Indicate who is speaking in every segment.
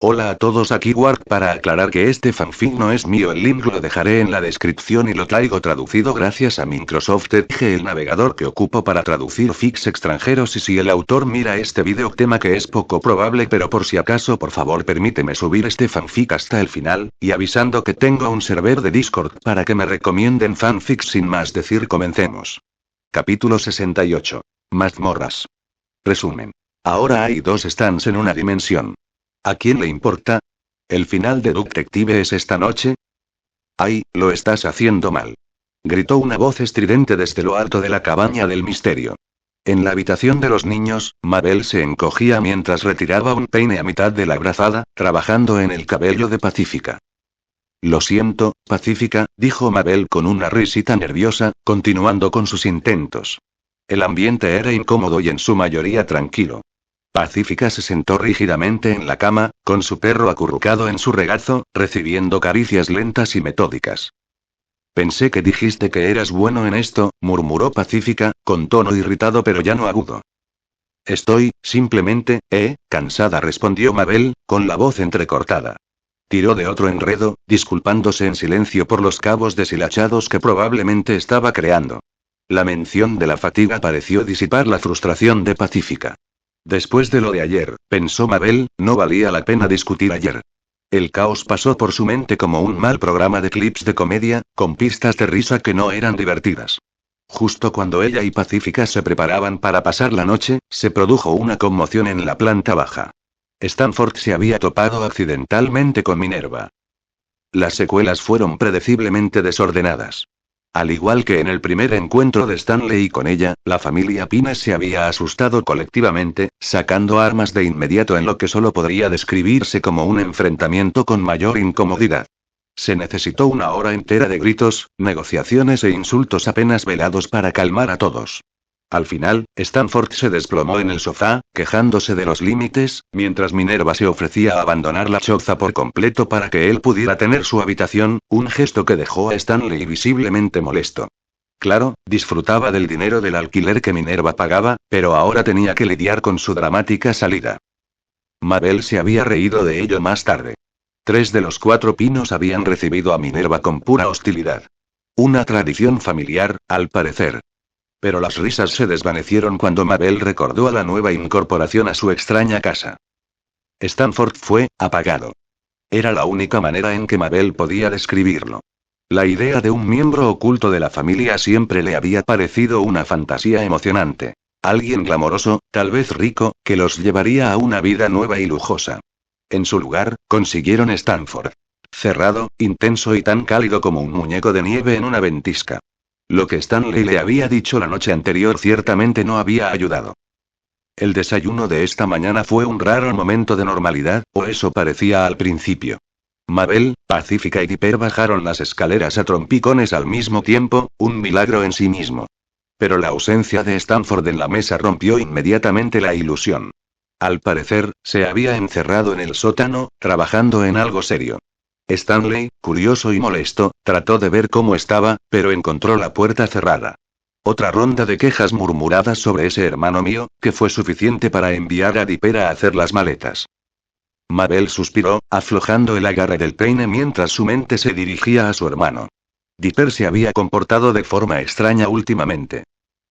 Speaker 1: Hola a todos, aquí Warp para aclarar que este fanfic no es mío, el link lo dejaré en la descripción y lo traigo traducido gracias a Microsoft Edge, el navegador que ocupo para traducir fics extranjeros, y si el autor mira este video, tema que es poco probable, pero por si acaso por favor permíteme subir este fanfic hasta el final, y avisando que tengo un server de Discord para que me recomienden fanfics. Sin más decir, comencemos. Capítulo 68. Mazmorras. Resumen. Ahora hay dos stands en una dimensión. ¿A quién le importa? ¿El final de Detective es esta noche? ¡Ay, lo estás haciendo mal! Gritó una voz estridente desde lo alto de la cabaña del misterio. En la habitación de los niños, Mabel se encogía mientras retiraba un peine a mitad de la brazada, trabajando en el cabello de Pacífica. Lo siento, Pacífica, dijo Mabel con una risita nerviosa, continuando con sus intentos. El ambiente era incómodo y en su mayoría tranquilo. Pacífica se sentó rígidamente en la cama, con su perro acurrucado en su regazo, recibiendo caricias lentas y metódicas. Pensé que dijiste que eras bueno en esto, murmuró Pacífica, con tono irritado pero ya no agudo. Estoy, simplemente, cansada, respondió Mabel, con la voz entrecortada. Tiró de otro enredo, disculpándose en silencio por los cabos deshilachados que probablemente estaba creando. La mención de la fatiga pareció disipar la frustración de Pacífica. Después de lo de ayer, pensó Mabel, no valía la pena discutir ayer. El caos pasó por su mente como un mal programa de clips de comedia, con pistas de risa que no eran divertidas. Justo cuando ella y Pacífica se preparaban para pasar la noche, se produjo una conmoción en la planta baja. Stanford se había topado accidentalmente con Minerva. Las secuelas fueron predeciblemente desordenadas. Al igual que en el primer encuentro de Stanley con ella, la familia Pines se había asustado colectivamente, sacando armas de inmediato en lo que solo podría describirse como un enfrentamiento con mayor incomodidad. Se necesitó una hora entera de gritos, negociaciones e insultos apenas velados para calmar a todos. Al final, Stanford se desplomó en el sofá, quejándose de los límites, mientras Minerva se ofrecía a abandonar la choza por completo para que él pudiera tener su habitación, un gesto que dejó a Stanley visiblemente molesto. Claro, disfrutaba del dinero del alquiler que Minerva pagaba, pero ahora tenía que lidiar con su dramática salida. Mabel se había reído de ello más tarde. 3 de los 4 pinos habían recibido a Minerva con pura hostilidad. Una tradición familiar, al parecer. Pero las risas se desvanecieron cuando Mabel recordó a la nueva incorporación a su extraña casa. Stanford fue apagado. Era la única manera en que Mabel podía describirlo. La idea de un miembro oculto de la familia siempre le había parecido una fantasía emocionante. Alguien glamoroso, tal vez rico, que los llevaría a una vida nueva y lujosa. En su lugar, consiguieron Stanford. Cerrado, intenso y tan cálido como un muñeco de nieve en una ventisca. Lo que Stanley le había dicho la noche anterior ciertamente no había ayudado. El desayuno de esta mañana fue un raro momento de normalidad, o eso parecía al principio. Mabel, Pacífica y Dipper bajaron las escaleras a trompicones al mismo tiempo, un milagro en sí mismo. Pero la ausencia de Stanford en la mesa rompió inmediatamente la ilusión. Al parecer, se había encerrado en el sótano, trabajando en algo serio. Stanley, curioso y molesto, trató de ver cómo estaba, pero encontró la puerta cerrada. Otra ronda de quejas murmuradas sobre ese hermano mío, que fue suficiente para enviar a Dipper a hacer las maletas. Mabel suspiró, aflojando el agarre del peine mientras su mente se dirigía a su hermano. Dipper se había comportado de forma extraña últimamente.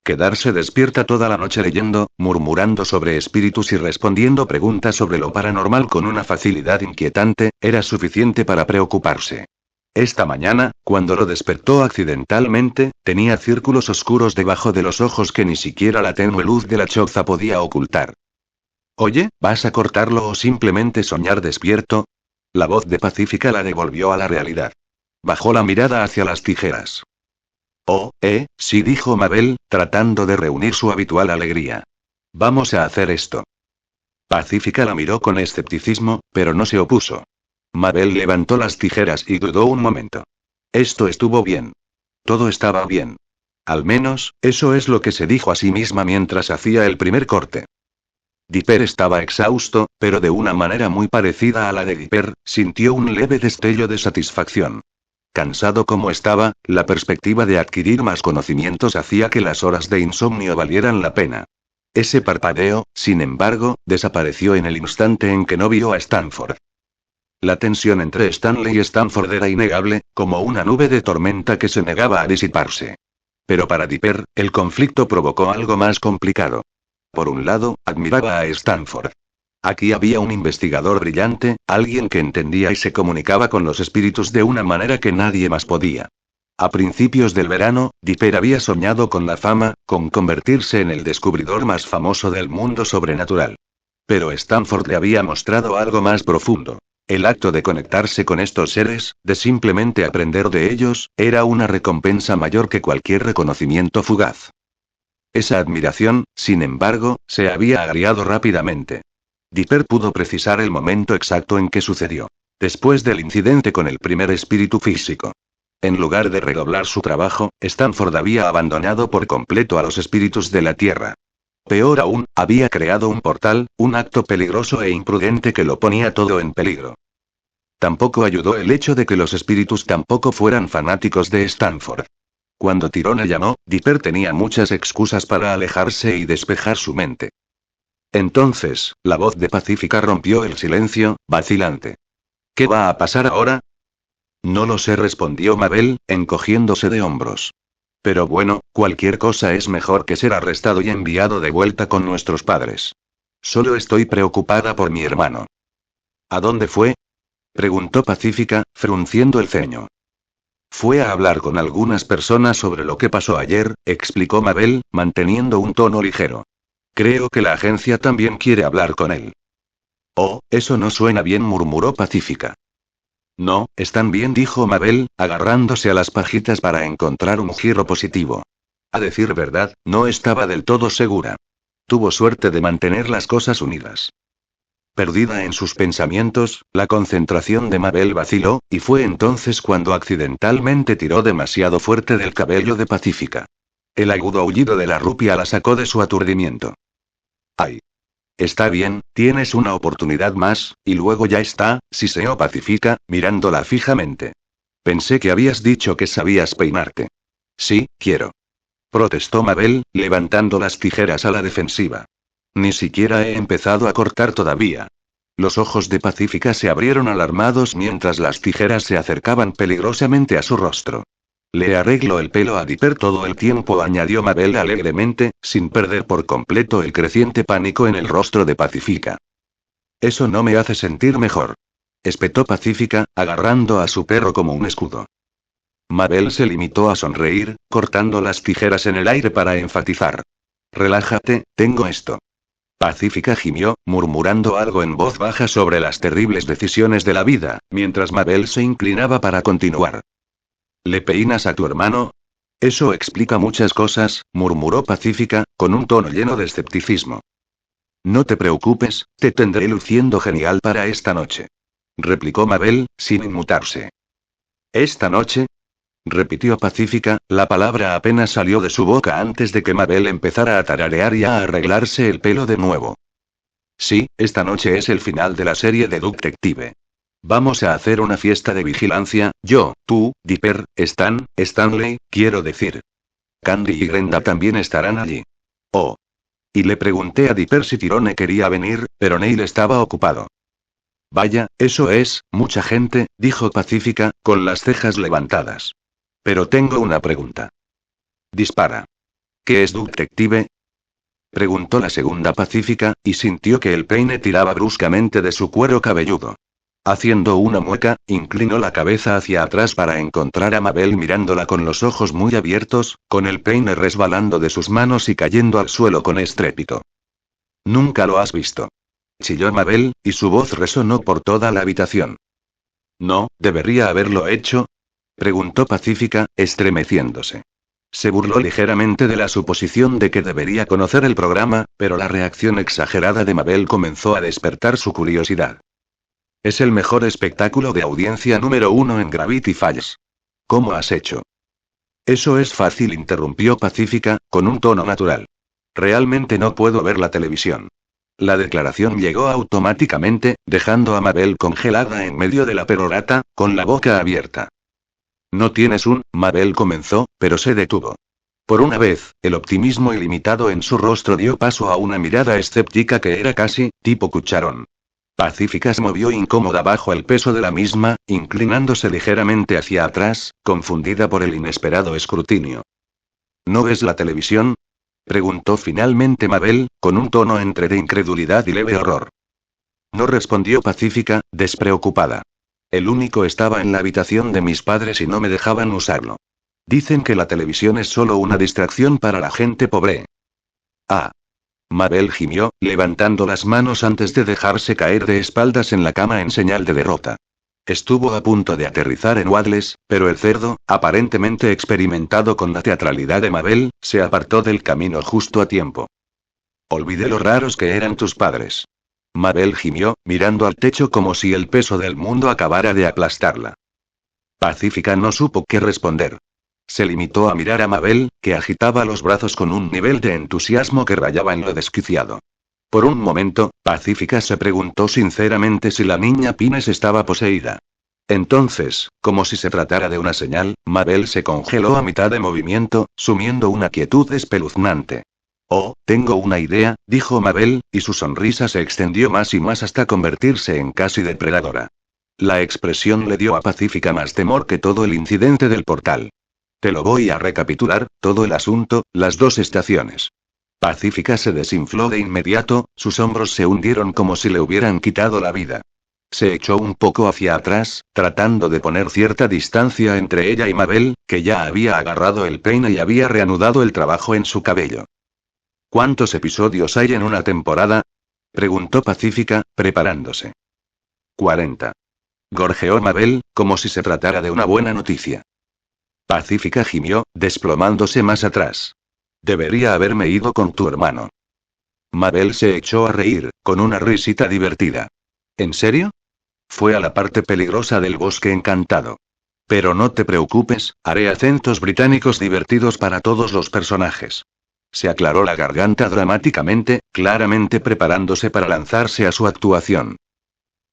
Speaker 1: Quedarse despierta toda la noche leyendo, murmurando sobre espíritus y respondiendo preguntas sobre lo paranormal con una facilidad inquietante, era suficiente para preocuparse. Esta mañana, cuando lo despertó accidentalmente, tenía círculos oscuros debajo de los ojos que ni siquiera la tenue luz de la choza podía ocultar. Oye, ¿vas a cortarlo o simplemente soñar despierto? La voz de Pacífica la devolvió a la realidad. Bajó la mirada hacia las tijeras. Oh, sí, dijo Mabel, tratando de reunir su habitual alegría. Vamos a hacer esto. Pacífica la miró con escepticismo, pero no se opuso. Mabel levantó las tijeras y dudó un momento. Esto estuvo bien. Todo estaba bien. Al menos, eso es lo que se dijo a sí misma mientras hacía el primer corte. Dipper estaba exhausto, pero de una manera muy parecida a la de Dipper, sintió un leve destello de satisfacción. Cansado como estaba, la perspectiva de adquirir más conocimientos hacía que las horas de insomnio valieran la pena. Ese parpadeo, sin embargo, desapareció en el instante en que no vio a Stanford. La tensión entre Stanley y Stanford era innegable, como una nube de tormenta que se negaba a disiparse. Pero para Dipper, el conflicto provocó algo más complicado. Por un lado, admiraba a Stanford. Aquí había un investigador brillante, alguien que entendía y se comunicaba con los espíritus de una manera que nadie más podía. A principios del verano, Dipper había soñado con la fama, con convertirse en el descubridor más famoso del mundo sobrenatural. Pero Stanford le había mostrado algo más profundo. El acto de conectarse con estos seres, de simplemente aprender de ellos, era una recompensa mayor que cualquier reconocimiento fugaz. Esa admiración, sin embargo, se había agriado rápidamente. Dipper pudo precisar el momento exacto en que sucedió. Después del incidente con el primer espíritu físico. En lugar de redoblar su trabajo, Stanford había abandonado por completo a los espíritus de la Tierra. Peor aún, había creado un portal, un acto peligroso e imprudente que lo ponía todo en peligro. Tampoco ayudó el hecho de que los espíritus tampoco fueran fanáticos de Stanford. Cuando Tyrone llamó, Dipper tenía muchas excusas para alejarse y despejar su mente. Entonces, la voz de Pacífica rompió el silencio, vacilante. ¿Qué va a pasar ahora? No lo sé, respondió Mabel, encogiéndose de hombros. Pero bueno, cualquier cosa es mejor que ser arrestado y enviado de vuelta con nuestros padres. Solo estoy preocupada por mi hermano. ¿A dónde fue? Preguntó Pacífica, frunciendo el ceño. Fue a hablar con algunas personas sobre lo que pasó ayer, explicó Mabel, manteniendo un tono ligero. Creo que la agencia también quiere hablar con él. Oh, eso no suena bien, murmuró Pacífica. No, están bien, dijo Mabel, agarrándose a las pajitas para encontrar un giro positivo. A decir verdad, no estaba del todo segura. Tuvo suerte de mantener las cosas unidas. Perdida en sus pensamientos, la concentración de Mabel vaciló, y fue entonces cuando accidentalmente tiró demasiado fuerte del cabello de Pacífica. El agudo aullido de la rupia la sacó de su aturdimiento. ¡Ay! Está bien, tienes una oportunidad más, y luego ya está, siseó Pacífica, mirándola fijamente. Pensé que habías dicho que sabías peinarte. Sí, quiero. Protestó Mabel, levantando las tijeras a la defensiva. Ni siquiera he empezado a cortar todavía. Los ojos de Pacífica se abrieron alarmados mientras las tijeras se acercaban peligrosamente a su rostro. Le arreglo el pelo a Dipper todo el tiempo, añadió Mabel alegremente, sin perder por completo el creciente pánico en el rostro de Pacífica. Eso no me hace sentir mejor. Espetó Pacífica, agarrando a su perro como un escudo. Mabel se limitó a sonreír, cortando las tijeras en el aire para enfatizar. Relájate, tengo esto. Pacífica gimió, murmurando algo en voz baja sobre las terribles decisiones de la vida, mientras Mabel se inclinaba para continuar. ¿Le peinas a tu hermano? Eso explica muchas cosas, murmuró Pacífica, con un tono lleno de escepticismo. No te preocupes, te tendré luciendo genial para esta noche. Replicó Mabel, sin inmutarse. ¿Esta noche? Repitió Pacífica, la palabra apenas salió de su boca antes de que Mabel empezara a tararear y a arreglarse el pelo de nuevo. Sí, esta noche es el final de la serie de Detective. Vamos a hacer una fiesta de vigilancia, yo, tú, Dipper, Stanley, quiero decir. Candy y Brenda también estarán allí. Oh. Y le pregunté a Dipper si Tyrone quería venir, pero Neil estaba ocupado. Vaya, eso es, mucha gente, dijo Pacífica, con las cejas levantadas. Pero tengo una pregunta. Dispara. ¿Qué es Detective? Preguntó la segunda Pacífica, y sintió que el peine tiraba bruscamente de su cuero cabelludo. Haciendo una mueca, inclinó la cabeza hacia atrás para encontrar a Mabel mirándola con los ojos muy abiertos, con el peine resbalando de sus manos y cayendo al suelo con estrépito. Nunca lo has visto. Chilló Mabel, y su voz resonó por toda la habitación. ¿No, debería haberlo hecho? Preguntó Pacífica, estremeciéndose. Se burló ligeramente de la suposición de que debería conocer el programa, pero la reacción exagerada de Mabel comenzó a despertar su curiosidad. Es el mejor espectáculo de audiencia número 1 en Gravity Falls. ¿Cómo has hecho? Eso es fácil, interrumpió Pacífica, con un tono natural. Realmente no puedo ver la televisión. La declaración llegó automáticamente, dejando a Mabel congelada en medio de la perorata, con la boca abierta. No tienes Mabel comenzó, pero se detuvo. Por una vez, el optimismo ilimitado en su rostro dio paso a una mirada escéptica que era casi, tipo cucharón. Pacífica se movió incómoda bajo el peso de la misma, inclinándose ligeramente hacia atrás, confundida por el inesperado escrutinio. ¿No ves la televisión? Preguntó finalmente Mabel, con un tono entre de incredulidad y leve horror. No respondió Pacífica, despreocupada. El único estaba en la habitación de mis padres y no me dejaban usarlo. Dicen que la televisión es solo una distracción para la gente pobre. Ah. Mabel gimió, levantando las manos antes de dejarse caer de espaldas en la cama en señal de derrota. Estuvo a punto de aterrizar en Wadles, pero el cerdo, aparentemente experimentado con la teatralidad de Mabel, se apartó del camino justo a tiempo. Olvidé lo raros que eran tus padres. Mabel gimió, mirando al techo como si el peso del mundo acabara de aplastarla. Pacífica no supo qué responder. Se limitó a mirar a Mabel, que agitaba los brazos con un nivel de entusiasmo que rayaba en lo desquiciado. Por un momento, Pacífica se preguntó sinceramente si la niña Pines estaba poseída. Entonces, como si se tratara de una señal, Mabel se congeló a mitad de movimiento, sumiendo una quietud espeluznante. Oh, tengo una idea, dijo Mabel, y su sonrisa se extendió más y más hasta convertirse en casi depredadora. La expresión le dio a Pacífica más temor que todo el incidente del portal. Te lo voy a recapitular, todo el asunto, las dos estaciones. Pacífica se desinfló de inmediato, sus hombros se hundieron como si le hubieran quitado la vida. Se echó un poco hacia atrás, tratando de poner cierta distancia entre ella y Mabel, que ya había agarrado el peine y había reanudado el trabajo en su cabello. ¿Cuántos episodios hay en una temporada? Preguntó Pacífica, preparándose. 40. Gorjeó Mabel, como si se tratara de una buena noticia. Pacífica gimió, desplomándose más atrás. Debería haberme ido con tu hermano. Mabel se echó a reír, con una risita divertida. ¿En serio? Fue a la parte peligrosa del bosque encantado. Pero no te preocupes, haré acentos británicos divertidos para todos los personajes. Se aclaró la garganta dramáticamente, claramente preparándose para lanzarse a su actuación.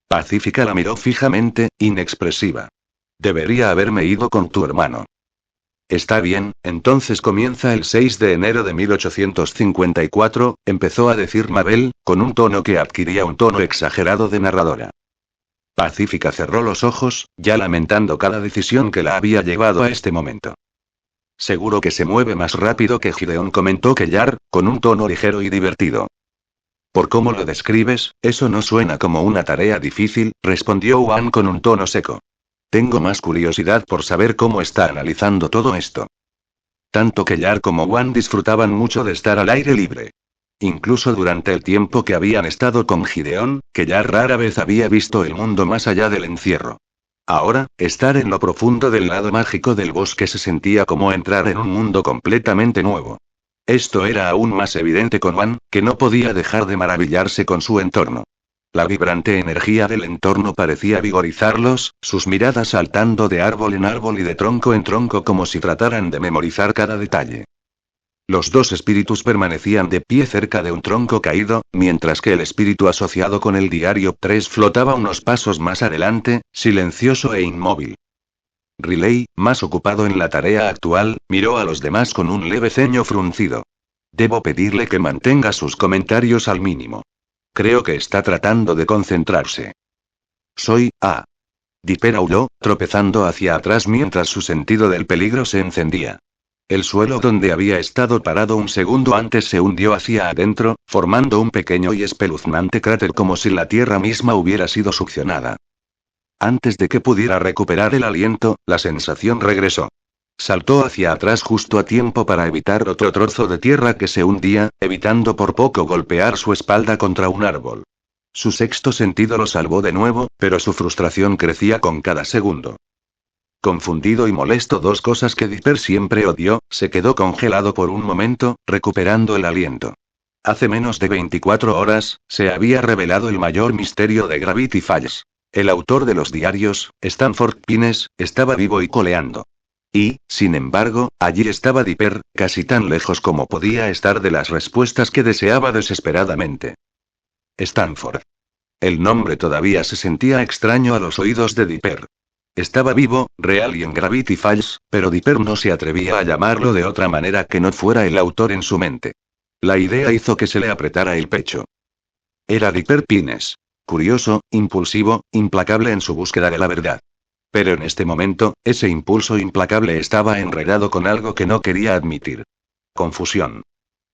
Speaker 1: Pacífica la miró fijamente, inexpresiva. Debería haberme ido con tu hermano. Está bien, entonces comienza el 6 de enero de 1854, empezó a decir Mabel, con un tono que adquiría un tono exagerado de narradora. Pacífica cerró los ojos, ya lamentando cada decisión que la había llevado a este momento. Seguro que se mueve más rápido que Gideon, comentó Kellar, con un tono ligero y divertido. Por cómo lo describes, eso no suena como una tarea difícil, respondió Wan con un tono seco. Tengo más curiosidad por saber cómo está analizando todo esto. Tanto Kellar como Wan disfrutaban mucho de estar al aire libre. Incluso durante el tiempo que habían estado con Gideon, Kellar rara vez había visto el mundo más allá del encierro. Ahora, estar en lo profundo del lado mágico del bosque se sentía como entrar en un mundo completamente nuevo. Esto era aún más evidente con Wan, que no podía dejar de maravillarse con su entorno. La vibrante energía del entorno parecía vigorizarlos, sus miradas saltando de árbol en árbol y de tronco en tronco como si trataran de memorizar cada detalle. Los dos espíritus permanecían de pie cerca de un tronco caído, mientras que el espíritu asociado con el diario 3 flotaba unos pasos más adelante, silencioso e inmóvil. Riley, más ocupado en la tarea actual, miró a los demás con un leve ceño fruncido. Debo pedirle que mantenga sus comentarios al mínimo. Creo que está tratando de concentrarse. Soy A. Dipper aulló, tropezando hacia atrás mientras su sentido del peligro se encendía. El suelo donde había estado parado un segundo antes se hundió hacia adentro, formando un pequeño y espeluznante cráter como si la tierra misma hubiera sido succionada. Antes de que pudiera recuperar el aliento, la sensación regresó. Saltó hacia atrás justo a tiempo para evitar otro trozo de tierra que se hundía, evitando por poco golpear su espalda contra un árbol. Su sexto sentido lo salvó de nuevo, pero su frustración crecía con cada segundo. Confundido y molesto, dos cosas que Dipper siempre odió, se quedó congelado por un momento, recuperando el aliento. Hace menos de 24 horas, se había revelado el mayor misterio de Gravity Falls. El autor de los diarios, Stanford Pines, estaba vivo y coleando. Y, sin embargo, allí estaba Dipper, casi tan lejos como podía estar de las respuestas que deseaba desesperadamente. Stanford. El nombre todavía se sentía extraño a los oídos de Dipper. Estaba vivo, real y en Gravity Falls, pero Dipper no se atrevía a llamarlo de otra manera que no fuera el autor en su mente. La idea hizo que se le apretara el pecho. Era Dipper Pines. curioso, impulsivo, implacable en su búsqueda de la verdad. Pero en este momento, ese impulso implacable estaba enredado con algo que no quería admitir. Confusión.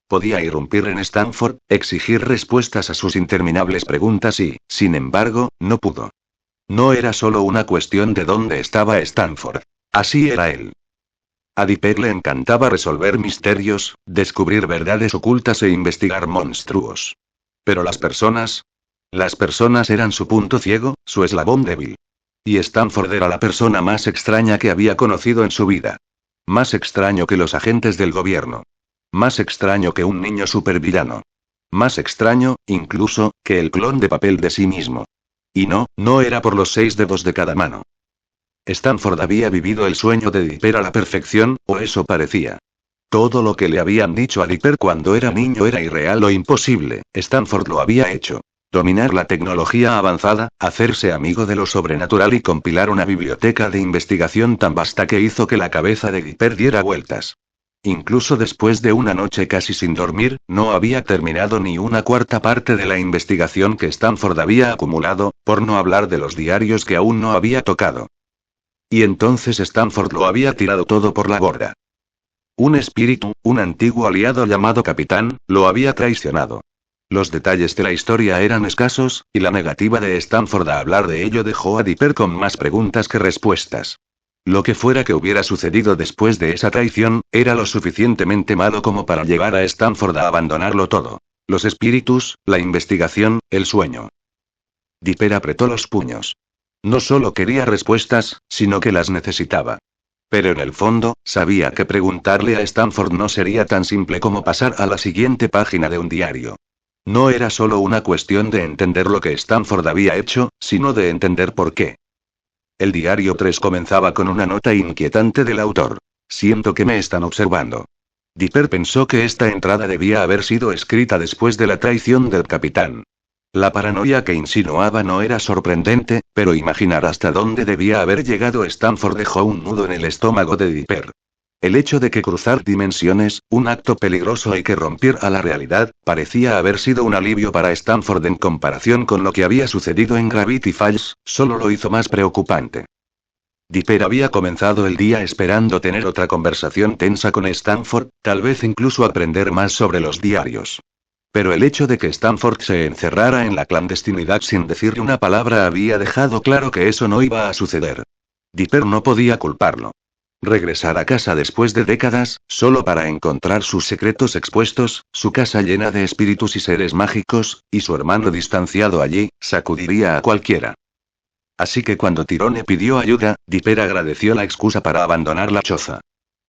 Speaker 1: Podía irrumpir en Stanford, exigir respuestas a sus interminables preguntas y, sin embargo, no pudo. No era solo una cuestión de dónde estaba Stanford. Así era él. A Dipper le encantaba resolver misterios, descubrir verdades ocultas e investigar monstruos. Pero las personas eran su punto ciego, su eslabón débil. Y Stanford era la persona más extraña que había conocido en su vida. Más extraño que los agentes del gobierno. Más extraño que un niño supervillano. Más extraño, incluso, que el clon de papel de sí mismo. Y no era por los 6 dedos de cada mano. Stanford había vivido el sueño de Dipper a la perfección, o eso parecía. Todo lo que le habían dicho a Dipper cuando era niño era irreal o imposible, Stanford lo había hecho. Dominar la tecnología avanzada, hacerse amigo de lo sobrenatural y compilar una biblioteca de investigación tan vasta que hizo que la cabeza de Dipper diera vueltas. Incluso después de una noche casi sin dormir, no había terminado ni una cuarta parte de la investigación que Stanford había acumulado, por no hablar de los diarios que aún no había tocado. Y entonces Stanford lo había tirado todo por la borda. Un espíritu, un antiguo aliado llamado Capitán, lo había traicionado. Los detalles de la historia eran escasos, y la negativa de Stanford a hablar de ello dejó a Dipper con más preguntas que respuestas. Lo que fuera que hubiera sucedido después de esa traición, era lo suficientemente malo como para llevar a Stanford a abandonarlo todo. Los espíritus, la investigación, el sueño. Dipper apretó los puños. No solo quería respuestas, sino que las necesitaba. Pero en el fondo, sabía que preguntarle a Stanford no sería tan simple como pasar a la siguiente página de un diario. No era solo una cuestión de entender lo que Stanford había hecho, sino de entender por qué. El diario 3 comenzaba con una nota inquietante del autor. Siento que me están observando. Dipper pensó que esta entrada debía haber sido escrita después de la traición del capitán. La paranoia que insinuaba no era sorprendente, pero imaginar hasta dónde debía haber llegado Stanford dejó un nudo en el estómago de Dipper. El hecho de que cruzar dimensiones, un acto peligroso y que romper a la realidad, parecía haber sido un alivio para Stanford en comparación con lo que había sucedido en Gravity Falls, solo lo hizo más preocupante. Dipper había comenzado el día esperando tener otra conversación tensa con Stanford, tal vez incluso aprender más sobre los diarios. Pero el hecho de que Stanford se encerrara en la clandestinidad sin decirle una palabra había dejado claro que eso no iba a suceder. Dipper no podía culparlo. Regresar a casa después de décadas, solo para encontrar sus secretos expuestos, su casa llena de espíritus y seres mágicos, y su hermano distanciado allí, sacudiría a cualquiera. Así que cuando Tyrone pidió ayuda, Dipper agradeció la excusa para abandonar la choza.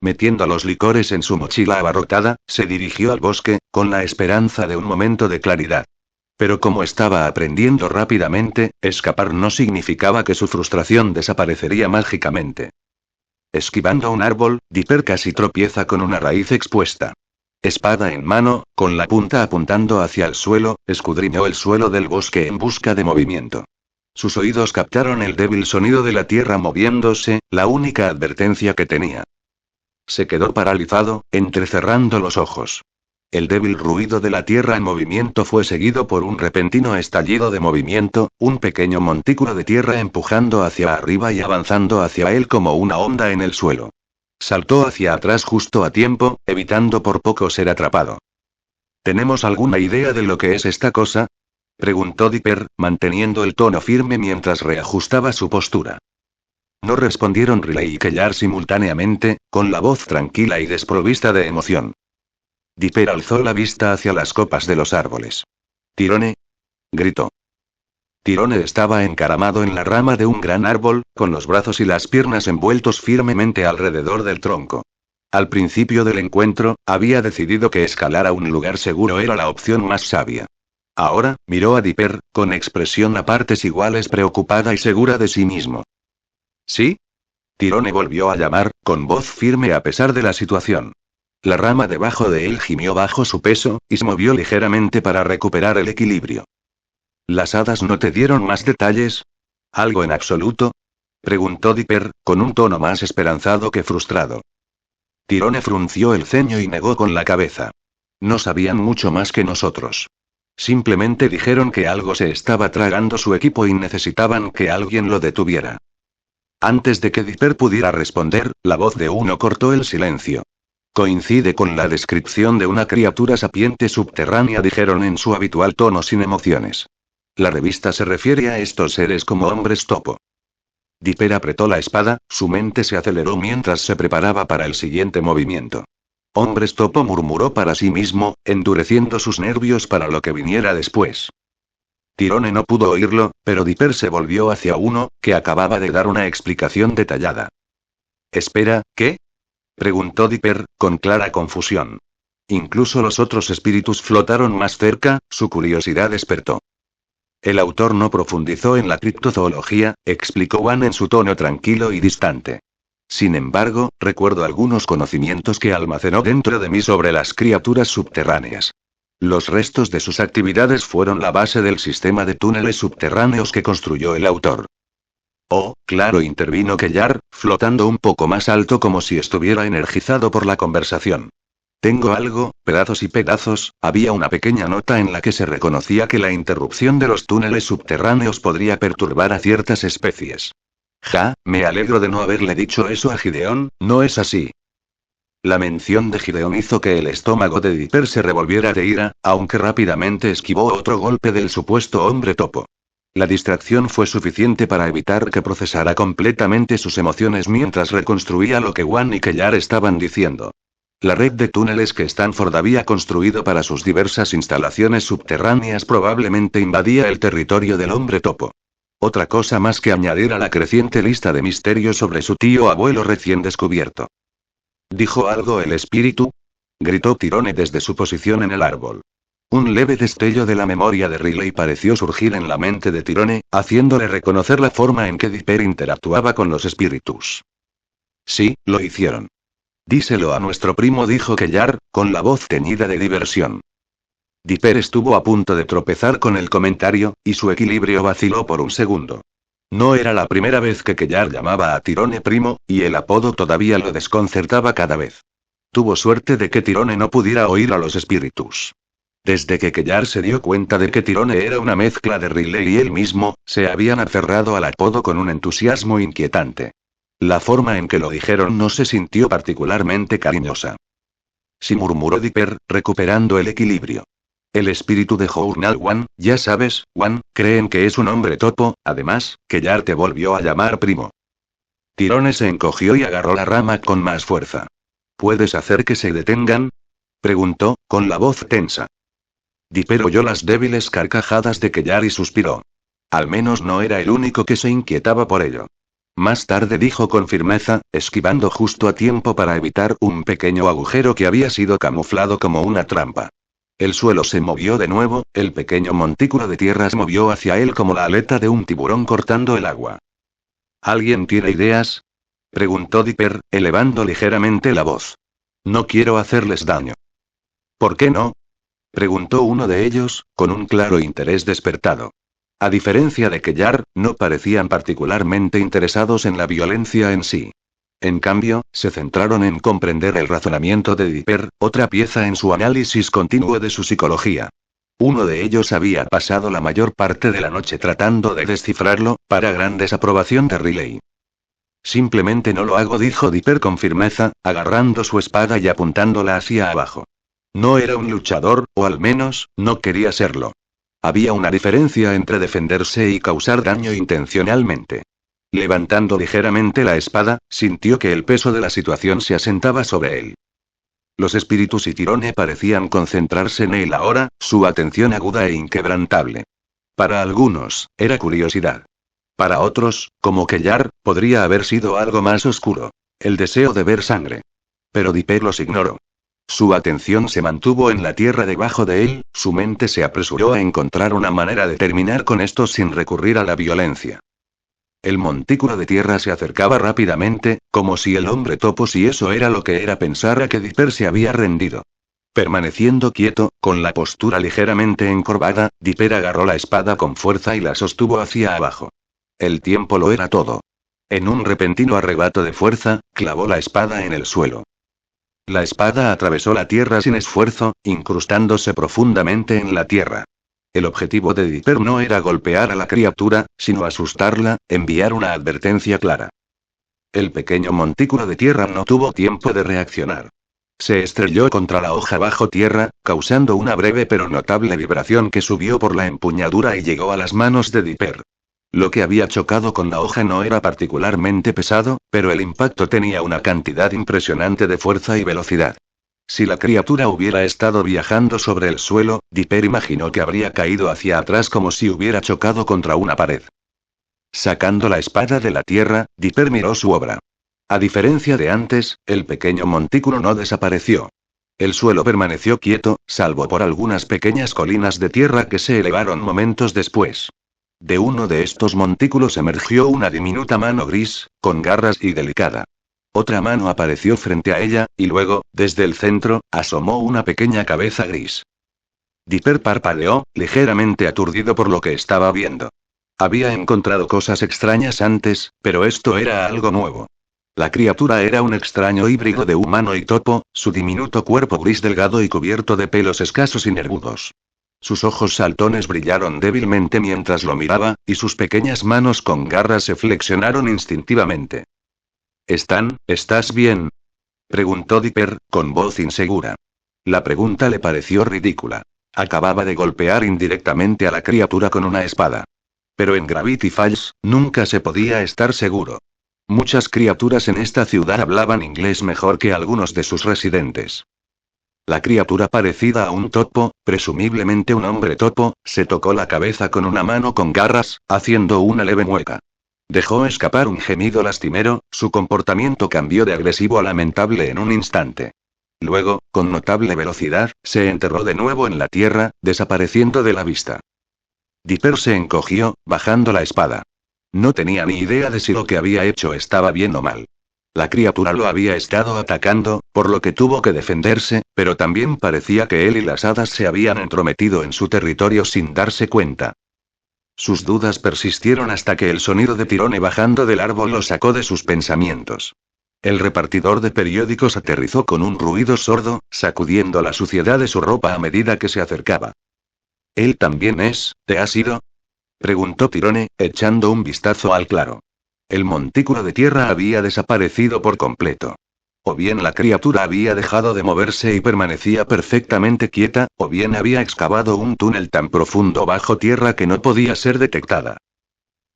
Speaker 1: Metiendo los licores en su mochila abarrotada, se dirigió al bosque, con la esperanza de un momento de claridad. Pero como estaba aprendiendo rápidamente, escapar no significaba que su frustración desaparecería mágicamente. Esquivando un árbol, Dipper casi tropieza con una raíz expuesta. Espada en mano, con la punta apuntando hacia el suelo, escudriñó el suelo del bosque en busca de movimiento. Sus oídos captaron el débil sonido de la tierra moviéndose, la única advertencia que tenía. Se quedó paralizado, entrecerrando los ojos. El débil ruido de la tierra en movimiento fue seguido por un repentino estallido de movimiento, un pequeño montículo de tierra empujando hacia arriba y avanzando hacia él como una onda en el suelo. Saltó hacia atrás justo a tiempo, evitando por poco ser atrapado. ¿Tenemos alguna idea de lo que es esta cosa?, preguntó Dipper, manteniendo el tono firme mientras reajustaba su postura. No respondieron Riley y Kellar simultáneamente, con la voz tranquila y desprovista de emoción. Dipper alzó la vista hacia las copas de los árboles. «¡Tyrone!», gritó. Tyrone estaba encaramado en la rama de un gran árbol, con los brazos y las piernas envueltos firmemente alrededor del tronco. Al principio del encuentro, había decidido que escalar a un lugar seguro era la opción más sabia. Ahora, miró a Dipper, con expresión a partes iguales preocupada y segura de sí mismo. ¿Sí? Tyrone volvió a llamar, con voz firme a pesar de la situación. La rama debajo de él gimió bajo su peso, y se movió ligeramente para recuperar el equilibrio. ¿Las hadas no te dieron más detalles? ¿Algo en absoluto?, preguntó Dipper, con un tono más esperanzado que frustrado. Tyrone frunció el ceño y negó con la cabeza. No sabían mucho más que nosotros. Simplemente dijeron que algo se estaba tragando su equipo y necesitaban que alguien lo detuviera. Antes de que Dipper pudiera responder, la voz de uno cortó el silencio. Coincide con la descripción de una criatura sapiente subterránea, dijeron en su habitual tono sin emociones. La revista se refiere a estos seres como hombres topo. Dipper apretó la espada, su mente se aceleró mientras se preparaba para el siguiente movimiento. Hombres topo, murmuró para sí mismo, endureciendo sus nervios para lo que viniera después. Tirone no pudo oírlo, pero Dipper se volvió hacia uno, que acababa de dar una explicación detallada. Espera, ¿qué? Preguntó Dipper, con clara confusión. Incluso los otros espíritus flotaron más cerca, su curiosidad despertó. El autor no profundizó en la criptozoología, explicó Wan en su tono tranquilo y distante. Sin embargo, recuerdo algunos conocimientos que almacenó dentro de mí sobre las criaturas subterráneas. Los restos de sus actividades fueron la base del sistema de túneles subterráneos que construyó el autor. Oh, claro, intervino Kellar, flotando un poco más alto como si estuviera energizado por la conversación. Tengo algo, pedazos y pedazos, había una pequeña nota en la que se reconocía que la interrupción de los túneles subterráneos podría perturbar a ciertas especies. Me alegro de no haberle dicho eso a Gideon, ¿no es así? La mención de Gideon hizo que el estómago de Dipper se revolviera de ira, aunque rápidamente esquivó otro golpe del supuesto hombre topo. La distracción fue suficiente para evitar que procesara completamente sus emociones mientras reconstruía lo que Wan y Kellar estaban diciendo. La red de túneles que Stanford había construido para sus diversas instalaciones subterráneas probablemente invadía el territorio del hombre topo. Otra cosa más que añadir a la creciente lista de misterios sobre su tío abuelo recién descubierto. ¿Dijo algo el espíritu? Gritó Tirone desde su posición en el árbol. Un leve destello de la memoria de Riley pareció surgir en la mente de Tirone, haciéndole reconocer la forma en que Dipper interactuaba con los espíritus. Sí, lo hicieron. Díselo a nuestro primo, dijo Kellar, con la voz teñida de diversión. Dipper estuvo a punto de tropezar con el comentario, y su equilibrio vaciló por un segundo. No era la primera vez que Kellar llamaba a Tirone primo, y el apodo todavía lo desconcertaba cada vez. Tuvo suerte de que Tirone no pudiera oír a los espíritus. Desde que Kellar se dio cuenta de que Tirone era una mezcla de Riley y él mismo, se habían aferrado al apodo con un entusiasmo inquietante. La forma en que lo dijeron no se sintió particularmente cariñosa. Sí, murmuró Dipper, recuperando el equilibrio. El espíritu de Journal Wan, ya sabes, Wan, creen que es un hombre topo, además, Kellar te volvió a llamar primo. Tirone se encogió y agarró la rama con más fuerza. ¿Puedes hacer que se detengan? Preguntó, con la voz tensa. Dipper oyó las débiles carcajadas de Kellar y suspiró. Al menos no era el único que se inquietaba por ello. Más tarde dijo con firmeza, esquivando justo a tiempo para evitar un pequeño agujero que había sido camuflado como una trampa. El suelo se movió de nuevo, el pequeño montículo de tierra se movió hacia él como la aleta de un tiburón cortando el agua. ¿Alguien tiene ideas? Preguntó Dipper, elevando ligeramente la voz. No quiero hacerles daño. ¿Por qué no? Preguntó uno de ellos, con un claro interés despertado. A diferencia de Kellar, no parecían particularmente interesados en la violencia en sí. En cambio, se centraron en comprender el razonamiento de Dipper, otra pieza en su análisis continuo de su psicología. Uno de ellos había pasado la mayor parte de la noche tratando de descifrarlo, para gran desaprobación de Riley. Simplemente no lo hago, dijo Dipper con firmeza, agarrando su espada y apuntándola hacia abajo. No era un luchador, o al menos, no quería serlo. Había una diferencia entre defenderse y causar daño intencionalmente. Levantando ligeramente la espada, sintió que el peso de la situación se asentaba sobre él. Los espíritus y Tirone parecían concentrarse en él ahora, su atención aguda e inquebrantable. Para algunos, era curiosidad. Para otros, como Kellar, podría haber sido algo más oscuro. El deseo de ver sangre. Pero Dipper los ignoró. Su atención se mantuvo en la tierra debajo de él, su mente se apresuró a encontrar una manera de terminar con esto sin recurrir a la violencia. El montículo de tierra se acercaba rápidamente, como si el hombre topo, si eso era lo que era, pensara que Dipper se había rendido. Permaneciendo quieto, con la postura ligeramente encorvada, Dipper agarró la espada con fuerza y la sostuvo hacia abajo. El tiempo lo era todo. En un repentino arrebato de fuerza, clavó la espada en el suelo. La espada atravesó la tierra sin esfuerzo, incrustándose profundamente en la tierra. El objetivo de Dipper no era golpear a la criatura, sino asustarla, enviar una advertencia clara. El pequeño montículo de tierra no tuvo tiempo de reaccionar. Se estrelló contra la hoja bajo tierra, causando una breve pero notable vibración que subió por la empuñadura y llegó a las manos de Dipper. Lo que había chocado con la hoja no era particularmente pesado, pero el impacto tenía una cantidad impresionante de fuerza y velocidad. Si la criatura hubiera estado viajando sobre el suelo, Dipper imaginó que habría caído hacia atrás como si hubiera chocado contra una pared. Sacando la espada de la tierra, Dipper miró su obra. A diferencia de antes, el pequeño montículo no desapareció. El suelo permaneció quieto, salvo por algunas pequeñas colinas de tierra que se elevaron momentos después. De uno de estos montículos emergió una diminuta mano gris, con garras y delicada. Otra mano apareció frente a ella, y luego, desde el centro, asomó una pequeña cabeza gris. Dipper parpadeó, ligeramente aturdido por lo que estaba viendo. Había encontrado cosas extrañas antes, pero esto era algo nuevo. La criatura era un extraño híbrido de humano y topo, su diminuto cuerpo gris delgado y cubierto de pelos escasos y nervudos. Sus ojos saltones brillaron débilmente mientras lo miraba, y sus pequeñas manos con garras se flexionaron instintivamente. ¿Estás bien?, preguntó Dipper, con voz insegura. La pregunta le pareció ridícula. Acababa de golpear indirectamente a la criatura con una espada. Pero en Gravity Falls, nunca se podía estar seguro. Muchas criaturas en esta ciudad hablaban inglés mejor que algunos de sus residentes. La criatura parecida a un topo, presumiblemente un hombre topo, se tocó la cabeza con una mano con garras, haciendo una leve mueca. Dejó escapar un gemido lastimero, su comportamiento cambió de agresivo a lamentable en un instante. Luego, con notable velocidad, se enterró de nuevo en la tierra, desapareciendo de la vista. Dipper se encogió, bajando la espada. No tenía ni idea de si lo que había hecho estaba bien o mal. La criatura lo había estado atacando, por lo que tuvo que defenderse, pero también parecía que él y las hadas se habían entrometido en su territorio sin darse cuenta. Sus dudas persistieron hasta que el sonido de Tirone bajando del árbol lo sacó de sus pensamientos. El repartidor de periódicos aterrizó con un ruido sordo, sacudiendo la suciedad de su ropa a medida que se acercaba. ¿Él también te has ido?, preguntó Tirone, echando un vistazo al claro. El montículo de tierra había desaparecido por completo. O bien la criatura había dejado de moverse y permanecía perfectamente quieta, o bien había excavado un túnel tan profundo bajo tierra que no podía ser detectada.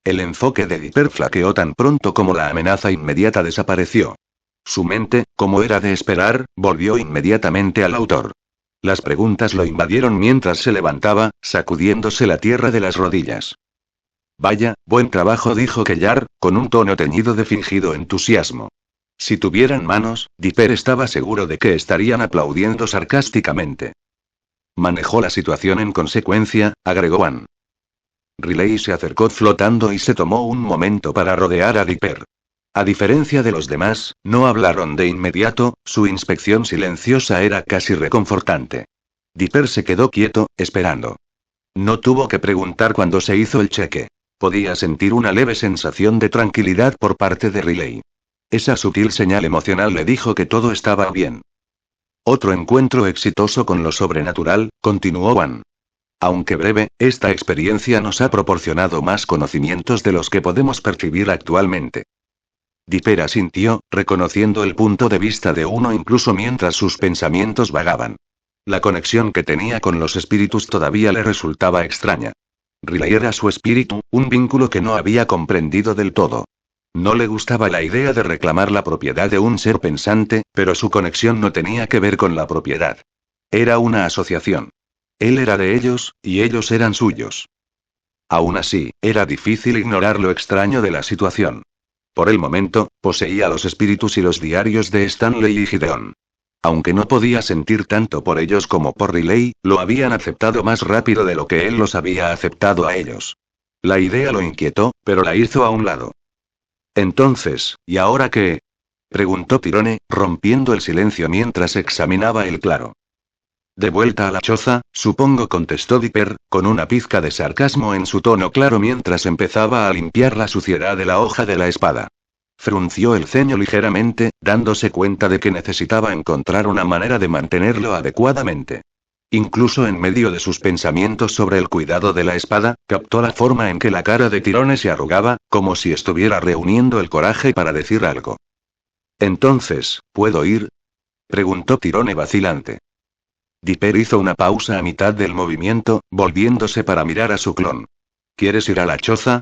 Speaker 1: El enfoque de Dipper flaqueó tan pronto como la amenaza inmediata desapareció. Su mente, como era de esperar, volvió inmediatamente al autor. Las preguntas lo invadieron mientras se levantaba, sacudiéndose la tierra de las rodillas. Vaya, buen trabajo, dijo Kellar, con un tono teñido de fingido entusiasmo. Si tuvieran manos, Dipper estaba seguro de que estarían aplaudiendo sarcásticamente. Manejó la situación en consecuencia, agregó Ann. Riley se acercó flotando y se tomó un momento para rodear a Dipper. A diferencia de los demás, no hablaron de inmediato, su inspección silenciosa era casi reconfortante. Dipper se quedó quieto, esperando. No tuvo que preguntar cuándo se hizo el cheque. Podía sentir una leve sensación de tranquilidad por parte de Riley. Esa sutil señal emocional le dijo que todo estaba bien. Otro encuentro exitoso con lo sobrenatural, continuó Van. Aunque breve, esta experiencia nos ha proporcionado más conocimientos de los que podemos percibir actualmente. Dipper asintió, reconociendo el punto de vista de uno incluso mientras sus pensamientos vagaban. La conexión que tenía con los espíritus todavía le resultaba extraña. Riley era su espíritu, un vínculo que no había comprendido del todo. No le gustaba la idea de reclamar la propiedad de un ser pensante, pero su conexión no tenía que ver con la propiedad. Era una asociación. Él era de ellos, y ellos eran suyos. Aún así, era difícil ignorar lo extraño de la situación. Por el momento, poseía los espíritus y los diarios de Stanley y Gideon. Aunque no podía sentir tanto por ellos como por Riley, lo habían aceptado más rápido de lo que él los había aceptado a ellos. La idea lo inquietó, pero la hizo a un lado. Entonces, ¿y ahora qué?, preguntó Tirone, rompiendo el silencio mientras examinaba el claro. De vuelta a la choza, supongo, contestó Dipper, con una pizca de sarcasmo en su tono claro mientras empezaba a limpiar la suciedad de la hoja de la espada. Frunció el ceño ligeramente, dándose cuenta de que necesitaba encontrar una manera de mantenerlo adecuadamente. Incluso en medio de sus pensamientos sobre el cuidado de la espada, captó la forma en que la cara de Tirone se arrugaba, como si estuviera reuniendo el coraje para decir algo. Entonces, ¿puedo ir? Preguntó Tirone vacilante. Dipper hizo una pausa a mitad del movimiento, volviéndose para mirar a su clon. ¿Quieres ir a la choza?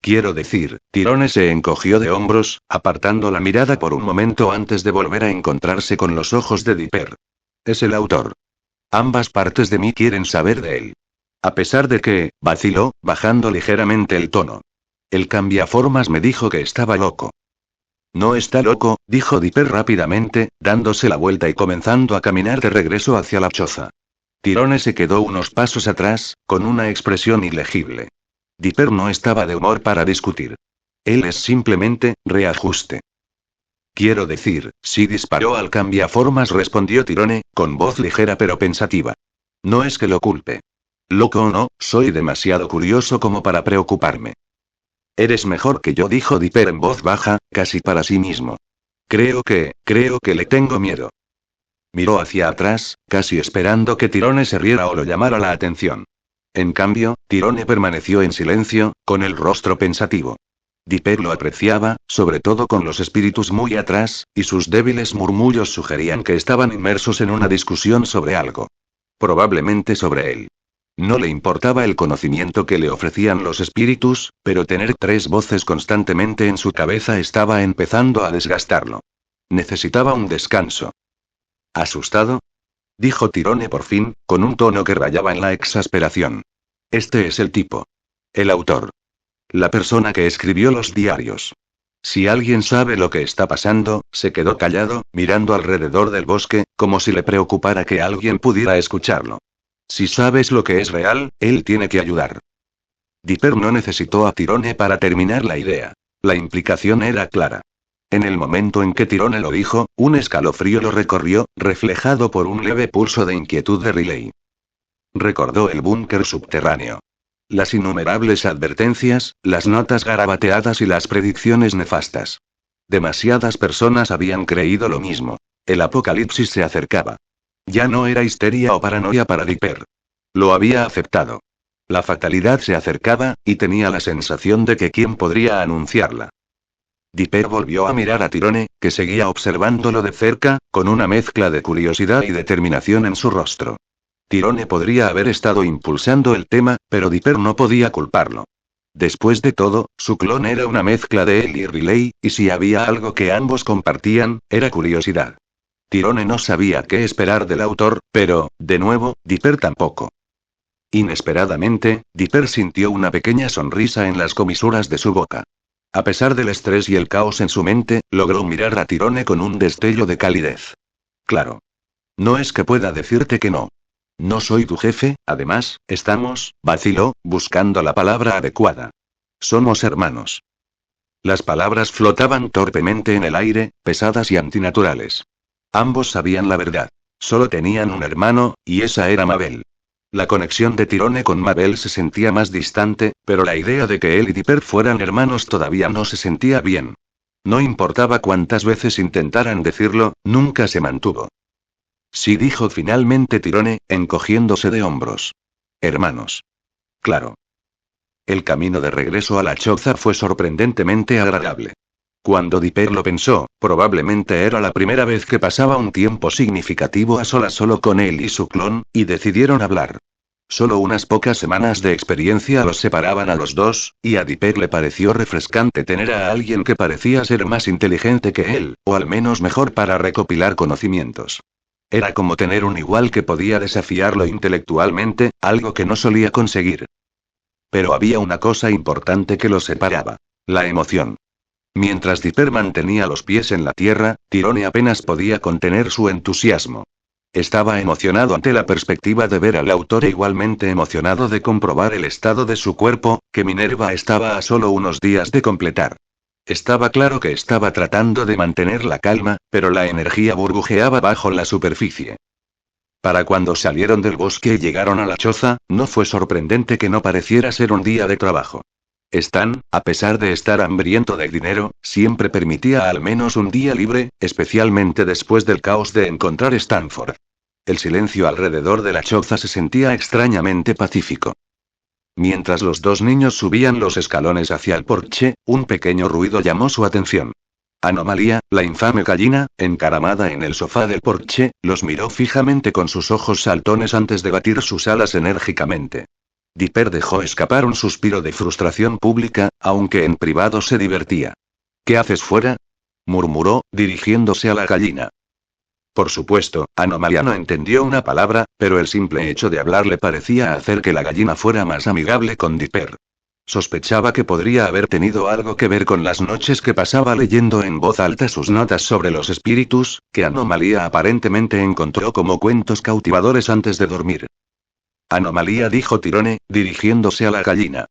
Speaker 1: Quiero decir, Tirone se encogió de hombros, apartando la mirada por un momento antes de volver a encontrarse con los ojos de Dipper. Es el autor. Ambas partes de mí quieren saber de él. A pesar de que, vaciló, bajando ligeramente el tono. El cambiaformas me dijo que estaba loco. No está loco, dijo Dipper rápidamente, dándose la vuelta y comenzando a caminar de regreso hacia la choza. Tirone se quedó unos pasos atrás, con una expresión ilegible. Dipper no estaba de humor para discutir. Él es simplemente, reajuste. Quiero decir, sí disparó al cambiaformas, respondió Tirone, con voz ligera pero pensativa. No es que lo culpe. Loco o no, soy demasiado curioso como para preocuparme. Eres mejor que yo, dijo Dipper en voz baja, casi para sí mismo. Creo que le tengo miedo. Miró hacia atrás, casi esperando que Tirone se riera o lo llamara la atención. En cambio, Tirone permaneció en silencio, con el rostro pensativo. Dipper lo apreciaba, sobre todo con los espíritus muy atrás, y sus débiles murmullos sugerían que estaban inmersos en una discusión sobre algo. Probablemente sobre él. No le importaba el conocimiento que le ofrecían los espíritus, pero tener tres voces constantemente en su cabeza estaba empezando a desgastarlo. Necesitaba un descanso. ¿Asustado? Dijo Tirone por fin, con un tono que rayaba en la exasperación. Este es el tipo. El autor. La persona que escribió los diarios. Si alguien sabe lo que está pasando, se quedó callado, mirando alrededor del bosque, como si le preocupara que alguien pudiera escucharlo. Si sabes lo que es real, él tiene que ayudar. Dipper no necesitó a Tirone para terminar la idea. La implicación era clara. En el momento en que Tirone lo dijo, un escalofrío lo recorrió, reflejado por un leve pulso de inquietud de Riley. Recordó el búnker subterráneo. Las innumerables advertencias, las notas garabateadas y las predicciones nefastas. Demasiadas personas habían creído lo mismo. El apocalipsis se acercaba. Ya no era histeria o paranoia para Dipper. Lo había aceptado. La fatalidad se acercaba, y tenía la sensación de que quién podría anunciarla. Dipper volvió a mirar a Tirone, que seguía observándolo de cerca, con una mezcla de curiosidad y determinación en su rostro. Tirone podría haber estado impulsando el tema, pero Dipper no podía culparlo. Después de todo, su clon era una mezcla de él y Riley, y si había algo que ambos compartían, era curiosidad. Tirone no sabía qué esperar del autor, pero, de nuevo, Dipper tampoco. Inesperadamente, Dipper sintió una pequeña sonrisa en las comisuras de su boca. A pesar del estrés y el caos en su mente, logró mirar a Tirone con un destello de calidez. Claro. No es que pueda decirte que no. No soy tu jefe, además, vaciló, buscando la palabra adecuada. Somos hermanos. Las palabras flotaban torpemente en el aire, pesadas y antinaturales. Ambos sabían la verdad. Solo tenían un hermano, y esa era Mabel. La conexión de Tirone con Mabel se sentía más distante, pero la idea de que él y Dipper fueran hermanos todavía no se sentía bien. No importaba cuántas veces intentaran decirlo, nunca se mantuvo. Sí, dijo finalmente Tirone, encogiéndose de hombros. Hermanos. Claro. El camino de regreso a la choza fue sorprendentemente agradable. Cuando Dipper lo pensó, probablemente era la primera vez que pasaba un tiempo significativo a solas solo con él y su clon, y decidieron hablar. Solo unas pocas semanas de experiencia los separaban a los dos, y a Dipper le pareció refrescante tener a alguien que parecía ser más inteligente que él, o al menos mejor para recopilar conocimientos. Era como tener un igual que podía desafiarlo intelectualmente, algo que no solía conseguir. Pero había una cosa importante que los separaba. La emoción. Mientras Dipper mantenía los pies en la tierra, Tirone apenas podía contener su entusiasmo. Estaba emocionado ante la perspectiva de ver al autor e igualmente emocionado de comprobar el estado de su cuerpo, que Minerva estaba a solo unos días de completar. Estaba claro que estaba tratando de mantener la calma, pero la energía burbujeaba bajo la superficie. Para cuando salieron del bosque y llegaron a la choza, no fue sorprendente que no pareciera ser un día de trabajo. Stan, a pesar de estar hambriento de dinero, siempre permitía al menos un día libre, especialmente después del caos de encontrar Stanford. El silencio alrededor de la choza se sentía extrañamente pacífico. Mientras los dos niños subían los escalones hacia el porche, un pequeño ruido llamó su atención. Anomalía, la infame gallina, encaramada en el sofá del porche, los miró fijamente con sus ojos saltones antes de batir sus alas enérgicamente. Dipper dejó escapar un suspiro de frustración pública, aunque en privado se divertía. ¿Qué haces fuera?, murmuró, dirigiéndose a la gallina. Por supuesto, Anomalía no entendió una palabra, pero el simple hecho de hablarle parecía hacer que la gallina fuera más amigable con Dipper. Sospechaba que podría haber tenido algo que ver con las noches que pasaba leyendo en voz alta sus notas sobre los espíritus, que Anomalía aparentemente encontró como cuentos cautivadores antes de dormir. Anomalía, dijo Tirone, dirigiéndose a la gallina.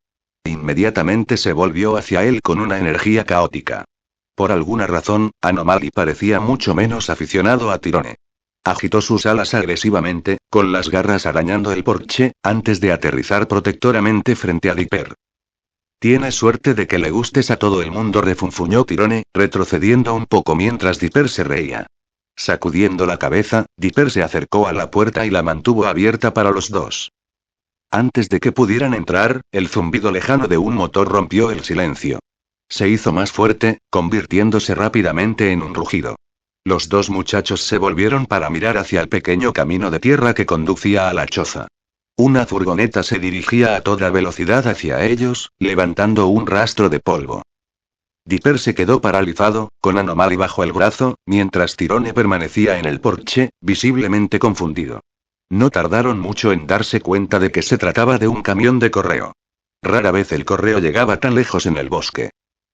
Speaker 1: Inmediatamente se volvió hacia él con una energía caótica. Por alguna razón, Anomaly parecía mucho menos aficionado a Tirone. Agitó sus alas agresivamente, con las garras arañando el porche, antes de aterrizar protectoramente frente a Dipper. Tienes suerte de que le gustes a todo el mundo, refunfuñó Tirone, retrocediendo un poco mientras Dipper se reía. Sacudiendo la cabeza, Dipper se acercó a la puerta y la mantuvo abierta para los dos. Antes de que pudieran entrar, el zumbido lejano de un motor rompió el silencio. Se hizo más fuerte, convirtiéndose rápidamente en un rugido. Los dos muchachos se volvieron para mirar hacia el pequeño camino de tierra que conducía a la choza. Una furgoneta se dirigía a toda velocidad hacia ellos, levantando un rastro de polvo. Dipper se quedó paralizado, con Anomaly bajo el brazo, mientras Tirone permanecía en el porche, visiblemente confundido. No tardaron mucho en darse cuenta de que se trataba de un camión de correo. Rara vez el correo llegaba tan lejos en el bosque.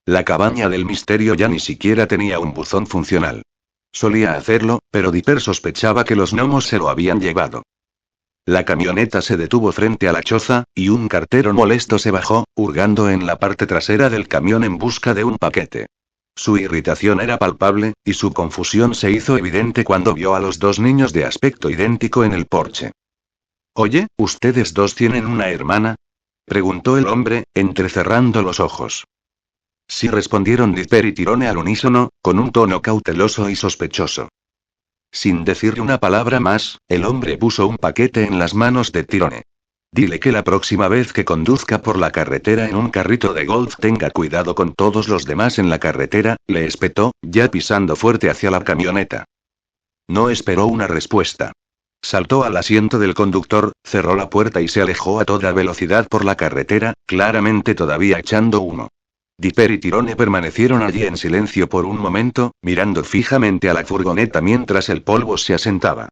Speaker 1: La cabaña del misterio ya ni siquiera tenía un buzón funcional. Solía hacerlo, pero Dipper sospechaba que los gnomos se lo habían llevado. La camioneta se detuvo frente a la choza, y un cartero molesto se bajó, hurgando en la parte trasera del camión en busca de un paquete. Su irritación era palpable, y su confusión se hizo evidente cuando vio a los dos niños de aspecto idéntico en el porche. «Oye, ¿ustedes dos tienen una hermana?», preguntó el hombre, entrecerrando los ojos. Sí, respondieron Dipper y Tirone al unísono, con un tono cauteloso y sospechoso. Sin decirle una palabra más, el hombre puso un paquete en las manos de Tirone. «Dile que la próxima vez que conduzca por la carretera en un carrito de golf tenga cuidado con todos los demás en la carretera», le espetó, ya pisando fuerte hacia la camioneta. No esperó una respuesta. Saltó al asiento del conductor, cerró la puerta y se alejó a toda velocidad por la carretera, claramente todavía echando humo. Dipper y Tirone permanecieron allí en silencio por un momento, mirando fijamente a la furgoneta mientras el polvo se asentaba.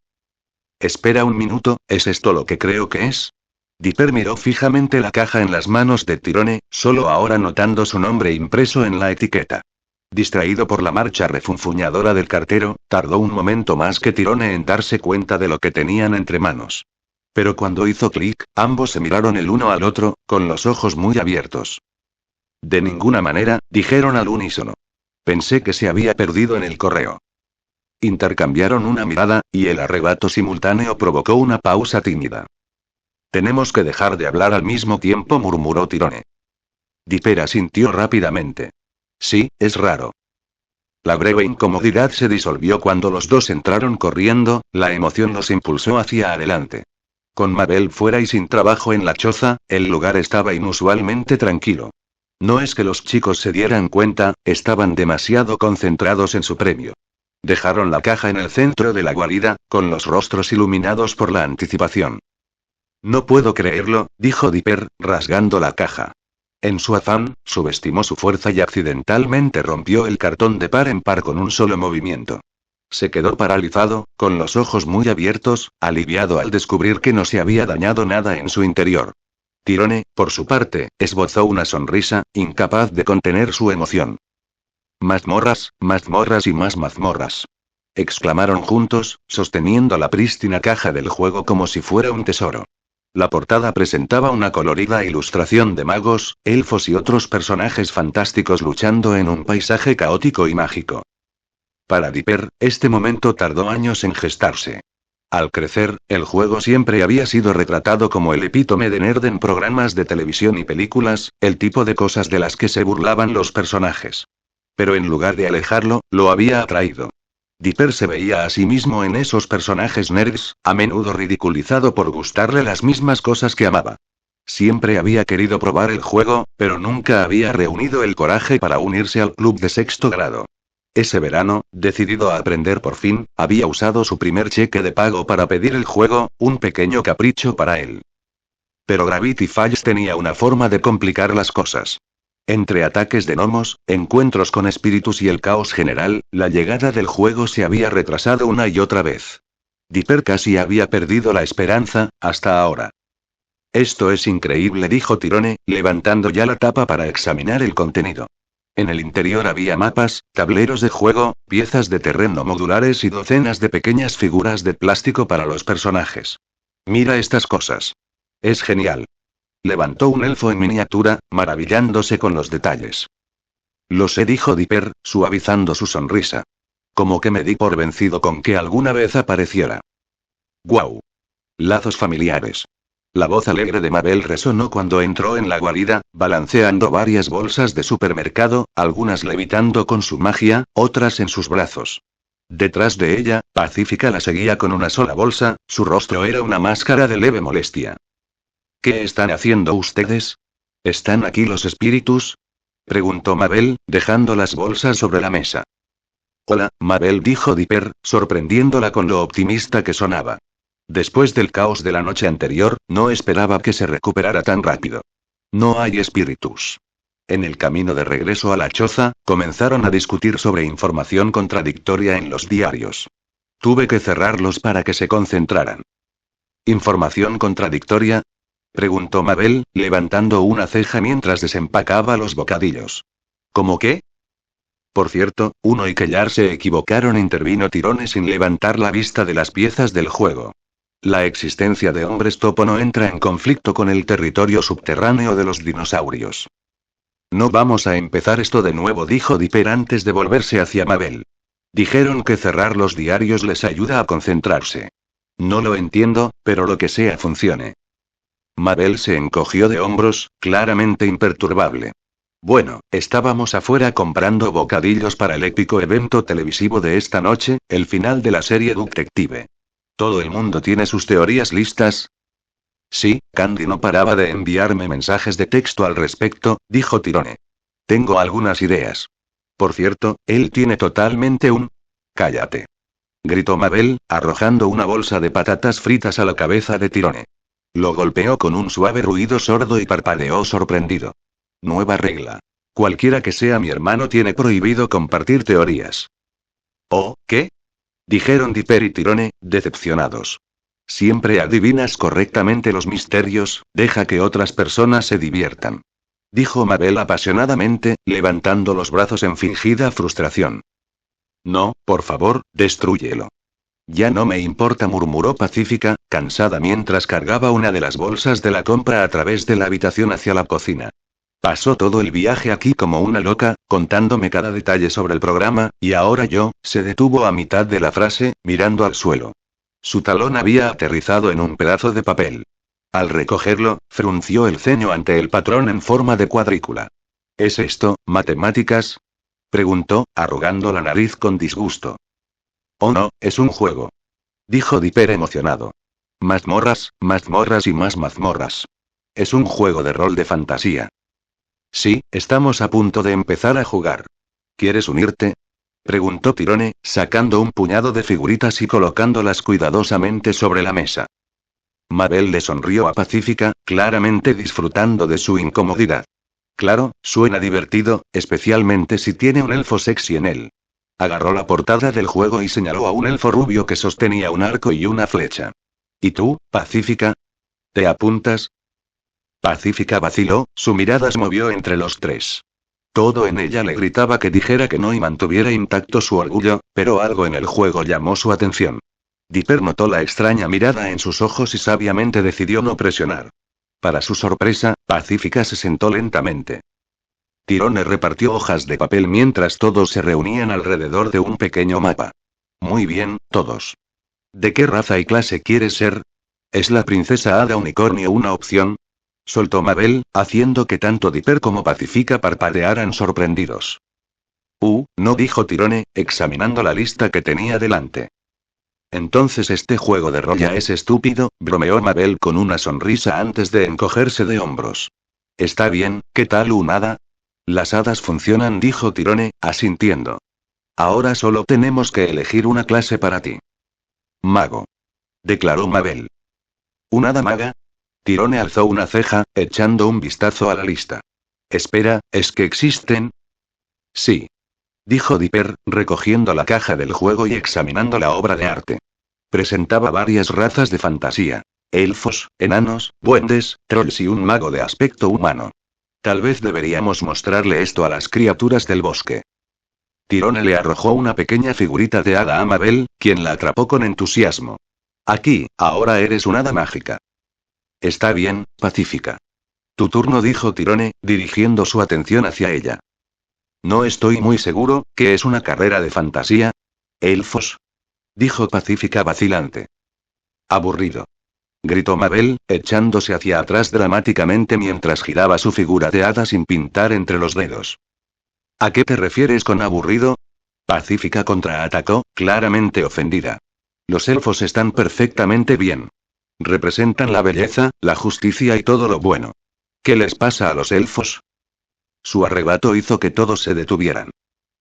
Speaker 1: «Espera un minuto, ¿es esto lo que creo que es?». Dipper miró fijamente la caja en las manos de Tirone, solo ahora notando su nombre impreso en la etiqueta. Distraído por la marcha refunfuñadora del cartero, tardó un momento más que Tirone en darse cuenta de lo que tenían entre manos. Pero cuando hizo clic, ambos se miraron el uno al otro, con los ojos muy abiertos. «De ninguna manera», dijeron al unísono. «Pensé que se había perdido en el correo». Intercambiaron una mirada, y el arrebato simultáneo provocó una pausa tímida. «Tenemos que dejar de hablar al mismo tiempo», murmuró Tirone. Dipper asintió rápidamente. «Sí, es raro». La breve incomodidad se disolvió cuando los dos entraron corriendo, la emoción los impulsó hacia adelante. Con Mabel fuera y sin trabajo en la choza, el lugar estaba inusualmente tranquilo. No es que los chicos se dieran cuenta, estaban demasiado concentrados en su premio. Dejaron la caja en el centro de la guarida, con los rostros iluminados por la anticipación. «No puedo creerlo», dijo Dipper, rasgando la caja. En su afán, subestimó su fuerza y accidentalmente rompió el cartón de par en par con un solo movimiento. Se quedó paralizado, con los ojos muy abiertos, aliviado al descubrir que no se había dañado nada en su interior. Tirone, por su parte, esbozó una sonrisa, incapaz de contener su emoción. «Mazmorras, mazmorras y más mazmorras», exclamaron juntos, sosteniendo la prístina caja del juego como si fuera un tesoro. La portada presentaba una colorida ilustración de magos, elfos y otros personajes fantásticos luchando en un paisaje caótico y mágico. Para Dipper, este momento tardó años en gestarse. Al crecer, el juego siempre había sido retratado como el epítome de nerd en programas de televisión y películas, el tipo de cosas de las que se burlaban los personajes. Pero en lugar de alejarlo, lo había atraído. Dipper se veía a sí mismo en esos personajes nerds, a menudo ridiculizado por gustarle las mismas cosas que amaba. Siempre había querido probar el juego, pero nunca había reunido el coraje para unirse al club de sexto grado. Ese verano, decidido a aprender por fin, había usado su primer cheque de pago para pedir el juego, un pequeño capricho para él. Pero Gravity Falls tenía una forma de complicar las cosas. Entre ataques de gnomos, encuentros con espíritus y el caos general, la llegada del juego se había retrasado una y otra vez. Dipper casi había perdido la esperanza, hasta ahora. Esto es increíble, dijo Tyrone, levantando ya la tapa para examinar el contenido. En el interior había mapas, tableros de juego, piezas de terreno modulares y docenas de pequeñas figuras de plástico para los personajes. Mira estas cosas. Es genial. Levantó un elfo en miniatura, maravillándose con los detalles. Lo sé, dijo Dipper, suavizando su sonrisa. Como que me di por vencido con que alguna vez apareciera. ¡Guau! Lazos familiares. La voz alegre de Mabel resonó cuando entró en la guarida, balanceando varias bolsas de supermercado, algunas levitando con su magia, otras en sus brazos. Detrás de ella, Pacífica la seguía con una sola bolsa, su rostro era una máscara de leve molestia. ¿Qué están haciendo ustedes? ¿Están aquí los espíritus? Preguntó Mabel, dejando las bolsas sobre la mesa. Hola, Mabel, dijo Dipper, sorprendiéndola con lo optimista que sonaba. Después del caos de la noche anterior, no esperaba que se recuperara tan rápido. No hay espíritus. En el camino de regreso a la choza, comenzaron a discutir sobre información contradictoria en los diarios. Tuve que cerrarlos para que se concentraran. ¿Información contradictoria? Preguntó Mabel, levantando una ceja mientras desempacaba los bocadillos. ¿Cómo qué? Por cierto, Uno y Kellar se equivocaron, intervino Tyrone sin levantar la vista de las piezas del juego. La existencia de hombres topo no entra en conflicto con el territorio subterráneo de los dinosaurios. No vamos a empezar esto de nuevo, dijo Dipper antes de volverse hacia Mabel. Dijeron que cerrar los diarios les ayuda a concentrarse. No lo entiendo, pero lo que sea funcione. Mabel se encogió de hombros, claramente imperturbable. Bueno, estábamos afuera comprando bocadillos para el épico evento televisivo de esta noche, el final de la serie Detective. ¿Todo el mundo tiene sus teorías listas? Sí, Candy no paraba de enviarme mensajes de texto al respecto, dijo Tyrone. Tengo algunas ideas. Por cierto, él tiene totalmente un... Cállate. Gritó Mabel, arrojando una bolsa de patatas fritas a la cabeza de Tyrone. Lo golpeó con un suave ruido sordo y parpadeó sorprendido. Nueva regla. Cualquiera que sea mi hermano tiene prohibido compartir teorías. ¿Oh, qué? Dijeron Dipper y Tyrone, decepcionados. Siempre adivinas correctamente los misterios, deja que otras personas se diviertan. Dijo Mabel apasionadamente, levantando los brazos en fingida frustración. No, por favor, destrúyelo. Ya no me importa, murmuró Pacífica, cansada mientras cargaba una de las bolsas de la compra a través de la habitación hacia la cocina. Pasó todo el viaje aquí como una loca, contándome cada detalle sobre el programa, y ahora se detuvo a mitad de la frase, mirando al suelo. Su talón había aterrizado en un pedazo de papel. Al recogerlo, frunció el ceño ante el patrón en forma de cuadrícula. ¿Es esto, matemáticas? Preguntó, arrugando la nariz con disgusto. Oh no, es un juego. Dijo Dipper emocionado. Mazmorras y más mazmorras. Es un juego de rol de fantasía. Sí, estamos a punto de empezar a jugar. ¿Quieres unirte? Preguntó Tyrone, sacando un puñado de figuritas y colocándolas cuidadosamente sobre la mesa. Mabel le sonrió a Pacífica, claramente disfrutando de su incomodidad. Claro, suena divertido, especialmente si tiene un elfo sexy en él. Agarró la portada del juego y señaló a un elfo rubio que sostenía un arco y una flecha. ¿Y tú, Pacífica? ¿Te apuntas? Pacífica vaciló, su mirada se movió entre los tres. Todo en ella le gritaba que dijera que no y mantuviera intacto su orgullo, pero algo en el juego llamó su atención. Dipper notó la extraña mirada en sus ojos y sabiamente decidió no presionar. Para su sorpresa, Pacífica se sentó lentamente. Tyrone repartió hojas de papel mientras todos se reunían alrededor de un pequeño mapa. Muy bien, todos. ¿De qué raza y clase quieres ser? ¿Es la princesa hada unicornio una opción? Soltó Mabel, haciendo que tanto Dipper como Pacífica parpadearan sorprendidos. No, dijo Tirone, examinando la lista que tenía delante. Entonces este juego de rol ya es estúpido, bromeó Mabel con una sonrisa antes de encogerse de hombros. Está bien, ¿qué tal un hada? Las hadas funcionan, dijo Tirone, asintiendo. Ahora solo tenemos que elegir una clase para ti. Mago. Declaró Mabel. ¿Un hada maga? Tirone alzó una ceja, echando un vistazo a la lista. Espera, ¿es que existen? Sí. Dijo Dipper, recogiendo la caja del juego y examinando la obra de arte. Presentaba varias razas de fantasía. Elfos, enanos, duendes, trolls y un mago de aspecto humano. Tal vez deberíamos mostrarle esto a las criaturas del bosque. Tirone le arrojó una pequeña figurita de hada a Mabel, quien la atrapó con entusiasmo. Aquí, ahora eres una hada mágica. Está bien, Pacífica. Tu turno, dijo Tirone, dirigiendo su atención hacia ella. No estoy muy seguro, ¿qué es una carrera de fantasía? ¿Elfos? Dijo Pacífica vacilante. Aburrido. Gritó Mabel, echándose hacia atrás dramáticamente mientras giraba su figura de hada sin pintar entre los dedos. ¿A qué te refieres con aburrido? Pacífica contraatacó, claramente ofendida. Los elfos están perfectamente bien. Representan la belleza, la justicia y todo lo bueno. ¿Qué les pasa a los elfos? Su arrebato hizo que todos se detuvieran.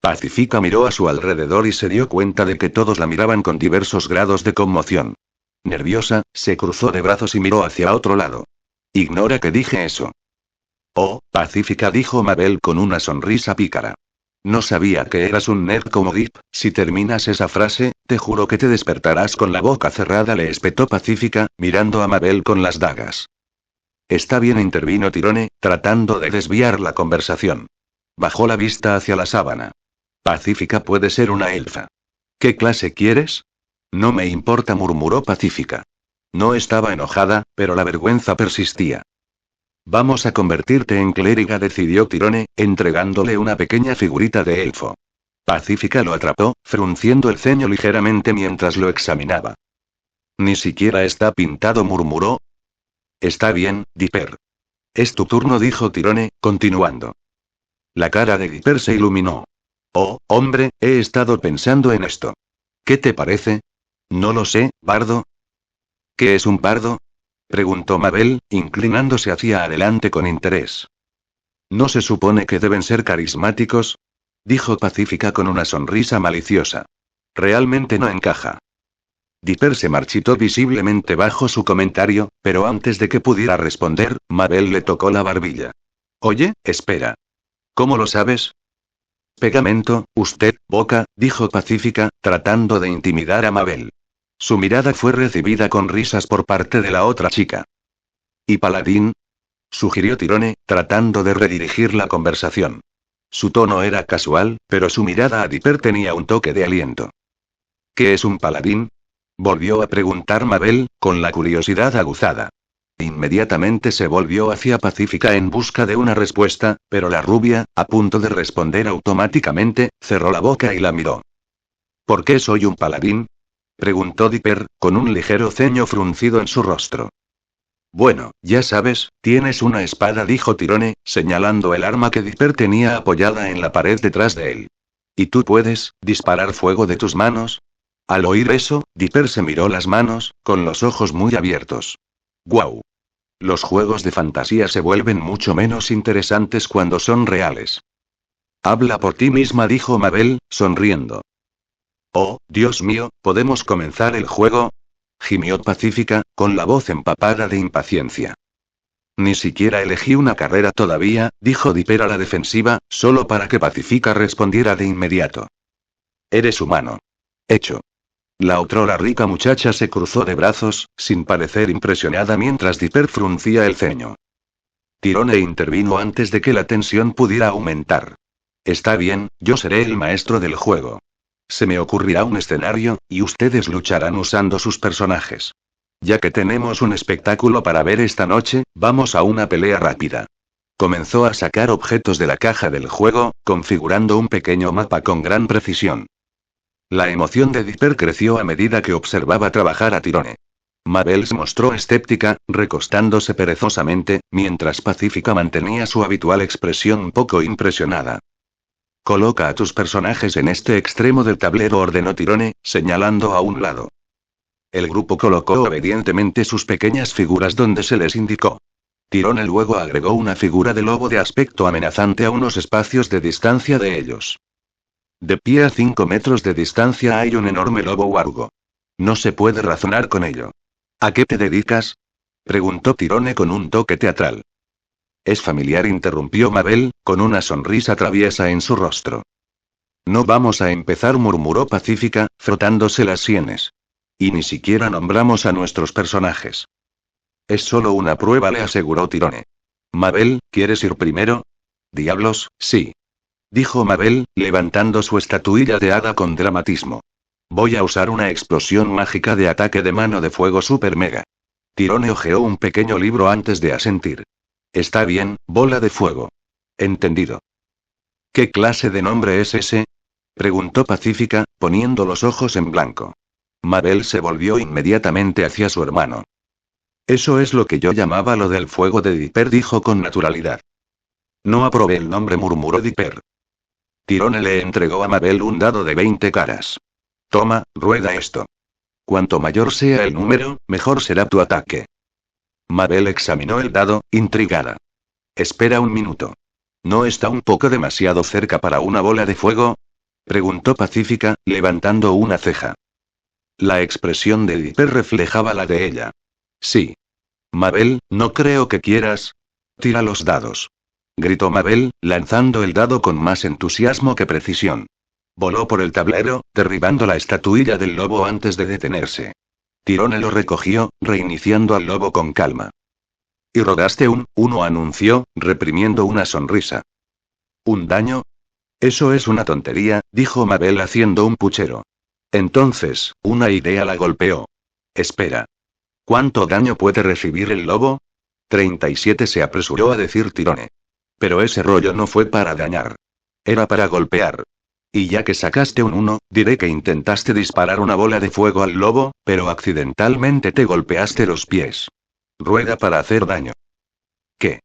Speaker 1: Pacífica miró a su alrededor y se dio cuenta de que todos la miraban con diversos grados de conmoción. Nerviosa, se cruzó de brazos y miró hacia otro lado. Ignora que dije eso. Oh, Pacífica, dijo Mabel con una sonrisa pícara. No sabía que eras un nerd como Dip. Si terminas esa frase, te juro que te despertarás con la boca cerrada, le espetó Pacífica, mirando a Mabel con las dagas. Está bien, intervino Tirone, tratando de desviar la conversación. Bajó la vista hacia la sábana. Pacífica puede ser una elfa. ¿Qué clase quieres? No me importa, murmuró Pacífica. No estaba enojada, pero la vergüenza persistía. Vamos a convertirte en clériga, decidió Tirone, entregándole una pequeña figurita de elfo. Pacífica lo atrapó, frunciendo el ceño ligeramente mientras lo examinaba. Ni siquiera está pintado, murmuró. Está bien, Dipper. Es tu turno, dijo Tirone, continuando. La cara de Dipper se iluminó. Oh, hombre, he estado pensando en esto. ¿Qué te parece? No lo sé, bardo. ¿Qué es un bardo? Preguntó Mabel, inclinándose hacia adelante con interés. ¿No se supone que deben ser carismáticos? Dijo Pacífica con una sonrisa maliciosa. Realmente no encaja. Dipper se marchitó visiblemente bajo su comentario, pero antes de que pudiera responder, Mabel le tocó la barbilla. Oye, espera. ¿Cómo lo sabes? Pegamento, usted, boca, dijo Pacífica, tratando de intimidar a Mabel. Su mirada fue recibida con risas por parte de la otra chica. ¿Y paladín? Sugirió Tirone, tratando de redirigir la conversación. Su tono era casual, pero su mirada a Dipper tenía un toque de aliento. ¿Qué es un paladín? Volvió a preguntar Mabel, con la curiosidad aguzada. Inmediatamente se volvió hacia Pacífica en busca de una respuesta, pero la rubia, a punto de responder automáticamente, cerró la boca y la miró. ¿Por qué soy un paladín? Preguntó Dipper, con un ligero ceño fruncido en su rostro. Bueno, ya sabes, tienes una espada, dijo Tirone, señalando el arma que Dipper tenía apoyada en la pared detrás de él. ¿Y tú puedes disparar fuego de tus manos? Al oír eso, Dipper se miró las manos, con los ojos muy abiertos. ¡Guau! Los juegos de fantasía se vuelven mucho menos interesantes cuando son reales. Habla por ti misma, dijo Mabel, sonriendo. Oh, Dios mío, ¿podemos comenzar el juego? Gimió Pacífica, con la voz empapada de impaciencia. Ni siquiera elegí una carrera todavía, dijo Dipper a la defensiva, solo para que Pacífica respondiera de inmediato. Eres humano. Hecho. La otrora rica muchacha se cruzó de brazos, sin parecer impresionada mientras Dipper fruncía el ceño. Tirone intervino antes de que la tensión pudiera aumentar. Está bien, yo seré el maestro del juego. Se me ocurrirá un escenario, y ustedes lucharán usando sus personajes. Ya que tenemos un espectáculo para ver esta noche, vamos a una pelea rápida. Comenzó a sacar objetos de la caja del juego, configurando un pequeño mapa con gran precisión. La emoción de Dipper creció a medida que observaba trabajar a Tirone. Mabel se mostró escéptica, recostándose perezosamente, mientras Pacífica mantenía su habitual expresión un poco impresionada. Coloca a tus personajes en este extremo del tablero, ordenó Tirone, señalando a un lado. El grupo colocó obedientemente sus pequeñas figuras donde se les indicó. Tirone luego agregó una figura de lobo de aspecto amenazante a unos espacios de distancia de ellos. De pie a 5 metros de distancia hay un enorme lobo huargo. No se puede razonar con ello. ¿A qué te dedicas?, preguntó Tirone con un toque teatral. Es familiar, interrumpió Mabel, con una sonrisa traviesa en su rostro. No vamos a empezar, murmuró Pacífica, frotándose las sienes. Y ni siquiera nombramos a nuestros personajes. Es solo una prueba, le aseguró Tirone. Mabel, ¿quieres ir primero? Diablos, sí. Dijo Mabel, levantando su estatuilla de hada con dramatismo. Voy a usar una explosión mágica de ataque de mano de fuego super mega. Tirone hojeó un pequeño libro antes de asentir. Está bien, bola de fuego. Entendido. ¿Qué clase de nombre es ese?, preguntó Pacífica, poniendo los ojos en blanco. Mabel se volvió inmediatamente hacia su hermano. Eso es lo que yo llamaba lo del fuego de Dipper, dijo con naturalidad. No aprobé el nombre, murmuró Dipper. Tirone le entregó a Mabel un dado de 20 caras. Toma, rueda esto. Cuanto mayor sea el número, mejor será tu ataque. Mabel examinó el dado, intrigada. Espera un minuto. ¿No está un poco demasiado cerca para una bola de fuego?, preguntó Pacífica, levantando una ceja. La expresión de Dipper reflejaba la de ella. Sí. Mabel, no creo que quieras. Tira los dados. Gritó Mabel, lanzando el dado con más entusiasmo que precisión. Voló por el tablero, derribando la estatuilla del lobo antes de detenerse. Tirone lo recogió, reiniciando al lobo con calma. Y rodaste un 1, anunció, reprimiendo una sonrisa. ¿Un daño? Eso es una tontería, dijo Mabel haciendo un puchero. Entonces, una idea la golpeó. Espera. ¿Cuánto daño puede recibir el lobo? 37, se apresuró a decir Tirone. Pero ese rollo no fue para dañar. Era para golpear. Y ya que sacaste un 1, diré que intentaste disparar una bola de fuego al lobo, pero accidentalmente te golpeaste los pies. Rueda para hacer daño. ¿Qué?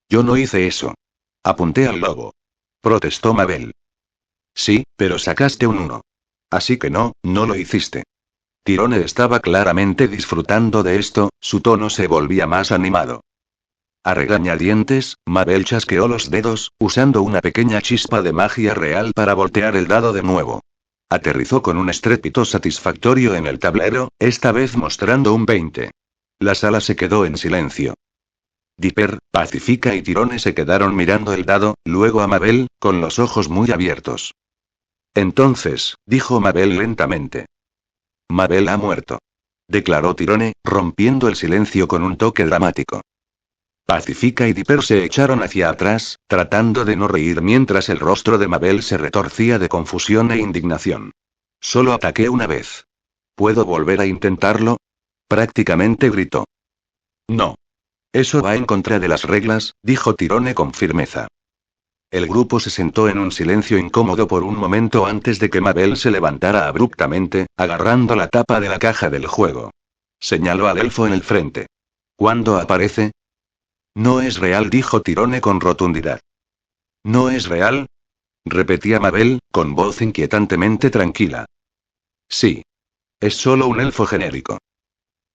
Speaker 1: Yo no hice eso. Apunté al lobo. Protestó Mabel. Sí, pero sacaste un 1. Así que no lo hiciste. Tirone estaba claramente disfrutando de esto, su tono se volvía más animado. A regañadientes, Mabel chasqueó los dedos, usando una pequeña chispa de magia real para voltear el dado de nuevo. Aterrizó con un estrépito satisfactorio en el tablero, esta vez mostrando un 20. La sala se quedó en silencio. Dipper, Pacífica y Tirone se quedaron mirando el dado, luego a Mabel, con los ojos muy abiertos. Entonces, dijo Mabel lentamente. Mabel ha muerto. Declaró Tirone, rompiendo el silencio con un toque dramático. Pacífica y Dipper se echaron hacia atrás, tratando de no reír mientras el rostro de Mabel se retorcía de confusión e indignación. Solo ataqué una vez. ¿Puedo volver a intentarlo? Prácticamente gritó. No. Eso va en contra de las reglas, dijo Tirone con firmeza. El grupo se sentó en un silencio incómodo por un momento antes de que Mabel se levantara abruptamente, agarrando la tapa de la caja del juego. Señaló al elfo en el frente. ¿Cuándo aparece? No es real, dijo Tirone con rotundidad. ¿No es real?, repetía Mabel, con voz inquietantemente tranquila. Sí. Es solo un elfo genérico.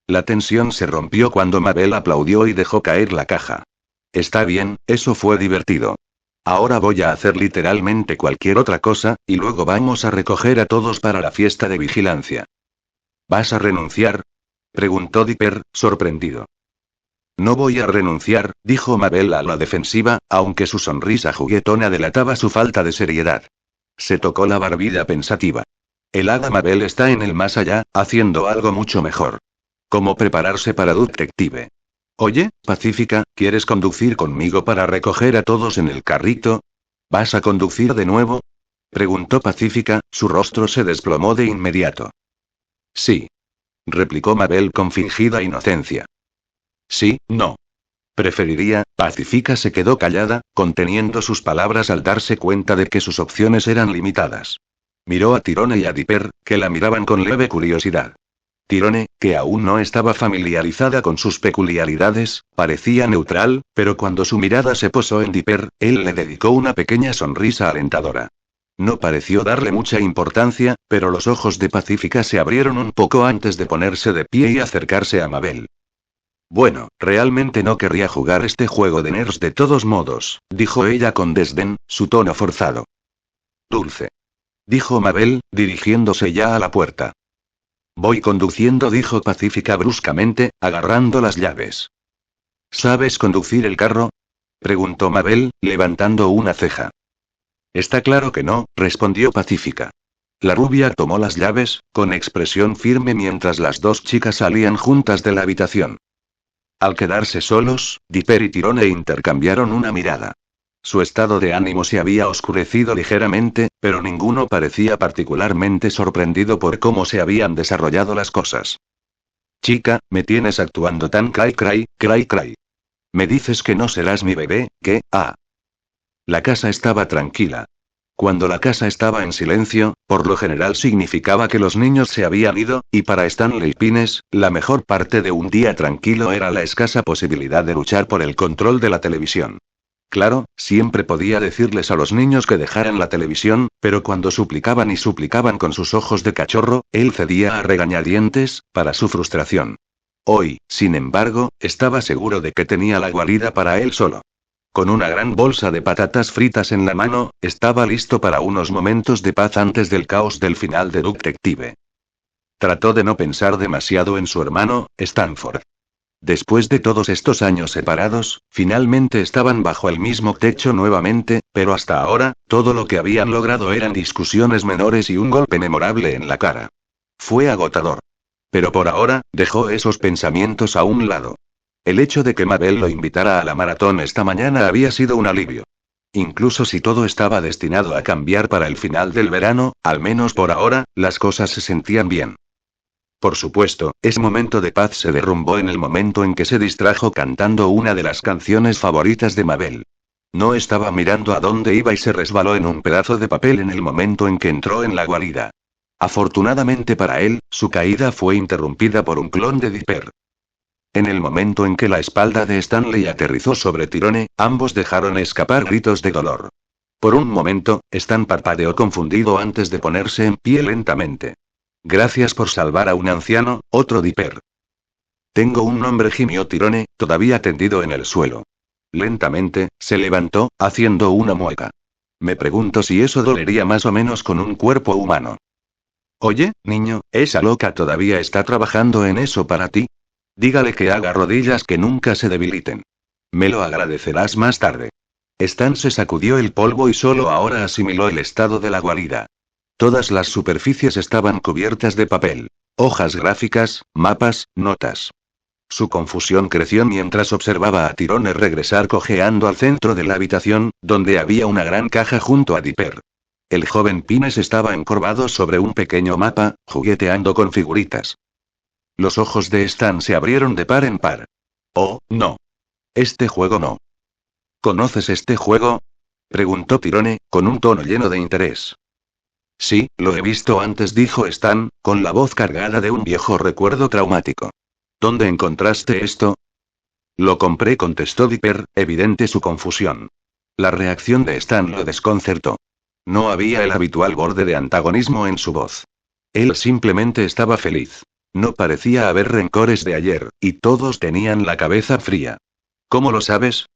Speaker 1: La tensión se rompió cuando Mabel aplaudió y dejó caer la caja. Está bien, eso fue divertido. Ahora voy a hacer literalmente cualquier otra cosa, y luego vamos a recoger a todos para la fiesta de vigilancia. ¿Vas a renunciar?, preguntó Dipper, sorprendido. No voy a renunciar, dijo Mabel a la defensiva, aunque su sonrisa juguetona delataba su falta de seriedad. Se tocó la barbilla pensativa. El hada Mabel está en el más allá, haciendo algo mucho mejor. ¿Cómo prepararse para detective? Oye, Pacífica, ¿quieres conducir conmigo para recoger a todos en el carrito? ¿Vas a conducir de nuevo?, preguntó Pacífica, su rostro se desplomó de inmediato. Sí, replicó Mabel con fingida inocencia. Sí, no. Preferiría. Pacífica se quedó callada, conteniendo sus palabras al darse cuenta de que sus opciones eran limitadas. Miró a Tirone y a Dipper, que la miraban con leve curiosidad. Tirone, que aún no estaba familiarizada con sus peculiaridades, parecía neutral, pero cuando su mirada se posó en Dipper, él le dedicó una pequeña sonrisa alentadora. No pareció darle mucha importancia, pero los ojos de Pacífica se abrieron un poco antes de ponerse de pie y acercarse a Mabel. Bueno, realmente no querría jugar este juego de nerds de todos modos, dijo ella con desdén, su tono forzado. Dulce. Dijo Mabel, dirigiéndose ya a la puerta. Voy conduciendo, dijo Pacífica bruscamente, agarrando las llaves. ¿Sabes conducir el carro? Preguntó Mabel, levantando una ceja. Está claro que no, respondió Pacífica. La rubia tomó las llaves, con expresión firme mientras las dos chicas salían juntas de la habitación. Al quedarse solos, Dipper y Tirone intercambiaron una mirada. Su estado de ánimo se había oscurecido ligeramente, pero ninguno parecía particularmente sorprendido por cómo se habían desarrollado las cosas. Chica, me tienes actuando tan cray. Me dices que no serás mi bebé, ¿qué? Ah. La casa estaba tranquila. Cuando la casa estaba en silencio, por lo general significaba que los niños se habían ido, y para Stanley Pines, la mejor parte de un día tranquilo era la escasa posibilidad de luchar por el control de la televisión. Claro, siempre podía decirles a los niños que dejaran la televisión, pero cuando suplicaban y suplicaban con sus ojos de cachorro, él cedía a regañadientes, para su frustración. Hoy, sin embargo, estaba seguro de que tenía la guarida para él solo. Con una gran bolsa de patatas fritas en la mano, estaba listo para unos momentos de paz antes del caos del final de Detective. Trató de no pensar demasiado en su hermano, Stanford. Después de todos estos años separados, finalmente estaban bajo el mismo techo nuevamente, pero hasta ahora, todo lo que habían logrado eran discusiones menores y un golpe memorable en la cara. Fue agotador. Pero por ahora, dejó esos pensamientos a un lado. El hecho de que Mabel lo invitara a la maratón esta mañana había sido un alivio. Incluso si todo estaba destinado a cambiar para el final del verano, al menos por ahora, las cosas se sentían bien. Por supuesto, ese momento de paz se derrumbó en el momento en que se distrajo cantando una de las canciones favoritas de Mabel. No estaba mirando a dónde iba y se resbaló en un pedazo de papel en el momento en que entró en la guarida. Afortunadamente para él, su caída fue interrumpida por un clon de Dipper. En el momento en que la espalda de Stanley aterrizó sobre Tirone, ambos dejaron escapar gritos de dolor. Por un momento, Stan parpadeó confundido antes de ponerse en pie lentamente. Gracias por salvar a un anciano, otro Dipper. Tengo un nombre, gimió Tirone, todavía tendido en el suelo. Lentamente, se levantó, haciendo una mueca. Me pregunto si eso dolería más o menos con un cuerpo humano. Oye, niño, esa loca todavía está trabajando en eso para ti. Dígale que haga rodillas que nunca se debiliten. Me lo agradecerás más tarde. Stan se sacudió el polvo y solo ahora asimiló el estado de la guarida. Todas las superficies estaban cubiertas de papel. Hojas gráficas, mapas, notas. Su confusión creció mientras observaba a Tirone regresar cojeando al centro de la habitación, donde había una gran caja junto a Dipper. El joven Pines estaba encorvado sobre un pequeño mapa, jugueteando con figuritas. Los ojos de Stan se abrieron de par en par. Oh, no. Este juego no. ¿Conoces este juego? Preguntó Tirone, con un tono lleno de interés. Sí, lo he visto antes, dijo Stan, con la voz cargada de un viejo recuerdo traumático. ¿Dónde encontraste esto? Lo compré, contestó Dipper, evidente su confusión. La reacción de Stan lo desconcertó. No había el habitual borde de antagonismo en su voz. Él simplemente estaba feliz. No parecía haber rencores de ayer, y todos tenían la cabeza fría. ¿Cómo lo sabes?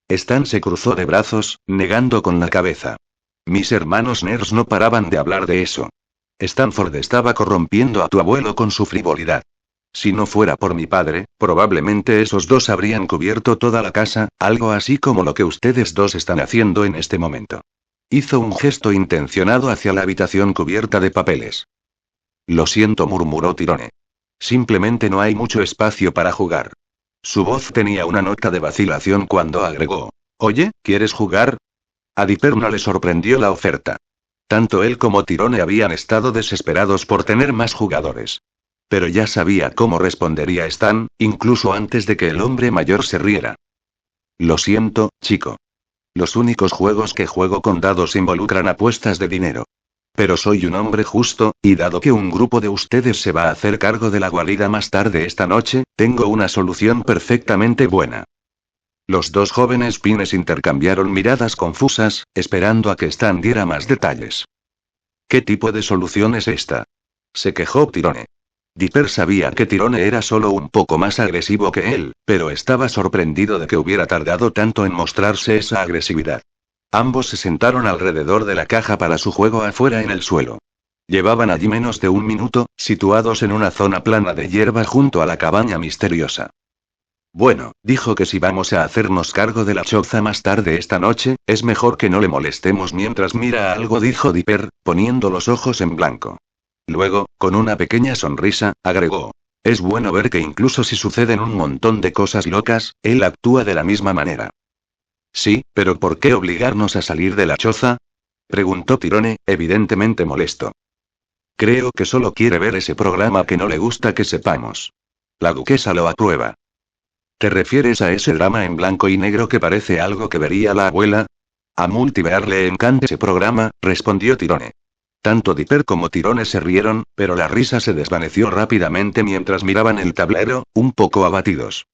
Speaker 1: Stan se cruzó de brazos, negando con la cabeza. Mis hermanos nerds no paraban de hablar de eso. Stanford estaba corrompiendo a tu abuelo con su frivolidad. Si no fuera por mi padre, probablemente esos dos habrían cubierto toda la casa, algo así como lo que ustedes dos están haciendo en este momento. Hizo un gesto intencionado hacia la habitación cubierta de papeles. Lo siento, murmuró Tirone. Simplemente no hay mucho espacio para jugar. Su voz tenía una nota de vacilación cuando agregó. Oye, ¿quieres jugar? A Dipper no le sorprendió la oferta. Tanto él como Tirone habían estado desesperados por tener más jugadores. Pero ya sabía cómo respondería Stan, incluso antes de que el hombre mayor se riera. Lo siento, chico. Los únicos juegos que juego con dados involucran apuestas de dinero. Pero soy un hombre justo, y dado que un grupo de ustedes se va a hacer cargo de la guarida más tarde esta noche, tengo una solución perfectamente buena. Los dos jóvenes pines intercambiaron miradas confusas, esperando a que Stan diera más detalles. ¿Qué tipo de solución es esta?, se quejó Tyrone. Dipper sabía que Tyrone era solo un poco más agresivo que él, pero estaba sorprendido de que hubiera tardado tanto en mostrarse esa agresividad. Ambos se sentaron alrededor de la caja para su juego afuera en el suelo. Llevaban allí menos de un minuto, situados en una zona plana de hierba junto a la cabaña misteriosa. Bueno, dijo que si vamos a hacernos cargo de la choza más tarde esta noche, es mejor que no le molestemos mientras mira algo, dijo Dipper, poniendo los ojos en blanco. Luego, con una pequeña sonrisa, agregó: es bueno ver que incluso si suceden un montón de cosas locas, él actúa de la misma manera. Sí, pero ¿por qué obligarnos a salir de la choza?, preguntó Tyrone, evidentemente molesto. Creo que solo quiere ver ese programa que no le gusta que sepamos. La duquesa lo aprueba. ¿Te refieres a ese drama en blanco y negro que parece algo que vería la abuela? A Multiver le encanta ese programa, respondió Tyrone. Tanto Dipper como Tyrone se rieron, pero la risa se desvaneció rápidamente mientras miraban el tablero, un poco abatidos.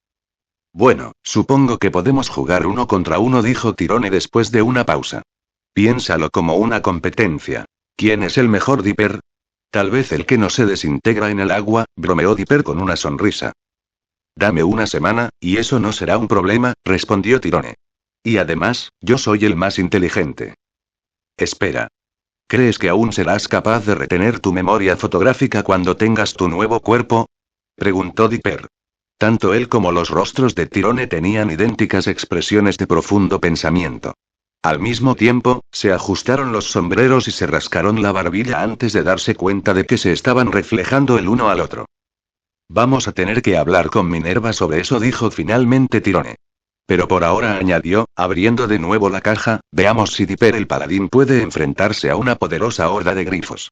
Speaker 1: Bueno, supongo que podemos jugar 1 contra 1, dijo Tyrone después de una pausa. Piénsalo como una competencia. ¿Quién es el mejor, Dipper? Tal vez el que no se desintegra en el agua, bromeó Dipper con una sonrisa. Dame una semana, y eso no será un problema, respondió Tyrone. Y además, yo soy el más inteligente. Espera. ¿Crees que aún serás capaz de retener tu memoria fotográfica cuando tengas tu nuevo cuerpo?, preguntó Dipper. Tanto él como los rostros de Tyrone tenían idénticas expresiones de profundo pensamiento. Al mismo tiempo, se ajustaron los sombreros y se rascaron la barbilla antes de darse cuenta de que se estaban reflejando el uno al otro. Vamos a tener que hablar con Minerva sobre eso, dijo finalmente Tyrone. Pero por ahora, añadió, abriendo de nuevo la caja, veamos si Dipper el paladín puede enfrentarse a una poderosa horda de grifos.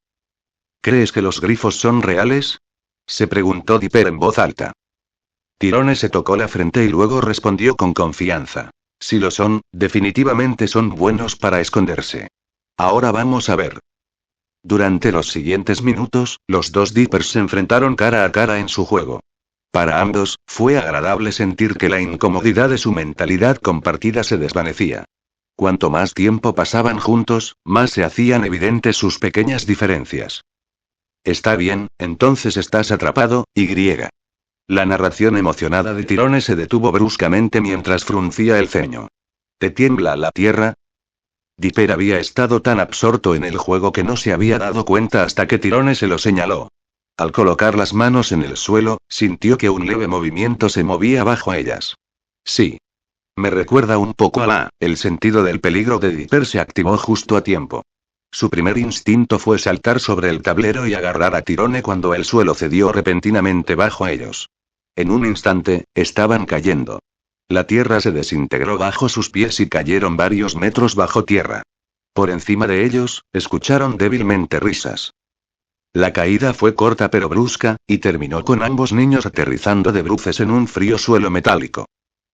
Speaker 1: ¿Crees que los grifos son reales?, se preguntó Dipper en voz alta. Tyrone se tocó la frente y luego respondió con confianza. Si lo son, definitivamente son buenos para esconderse. Ahora vamos a ver. Durante los siguientes minutos, los dos Dippers se enfrentaron cara a cara en su juego. Para ambos, fue agradable sentir que la incomodidad de su mentalidad compartida se desvanecía. Cuanto más tiempo pasaban juntos, más se hacían evidentes sus pequeñas diferencias. Está bien, entonces estás atrapado, Y. La narración emocionada de Tyrone se detuvo bruscamente mientras fruncía el ceño. ¿Te tiembla la tierra? Dipper había estado tan absorto en el juego que no se había dado cuenta hasta que Tyrone se lo señaló. Al colocar las manos en el suelo, sintió que un leve movimiento se movía bajo ellas. Sí. Me recuerda un poco a el sentido del peligro de Dipper se activó justo a tiempo. Su primer instinto fue saltar sobre el tablero y agarrar a Tyrone cuando el suelo cedió repentinamente bajo ellos. En un instante, estaban cayendo. La tierra se desintegró bajo sus pies y cayeron varios metros bajo tierra. Por encima de ellos, escucharon débilmente risas. La caída fue corta pero brusca, y terminó con ambos niños aterrizando de bruces en un frío suelo metálico.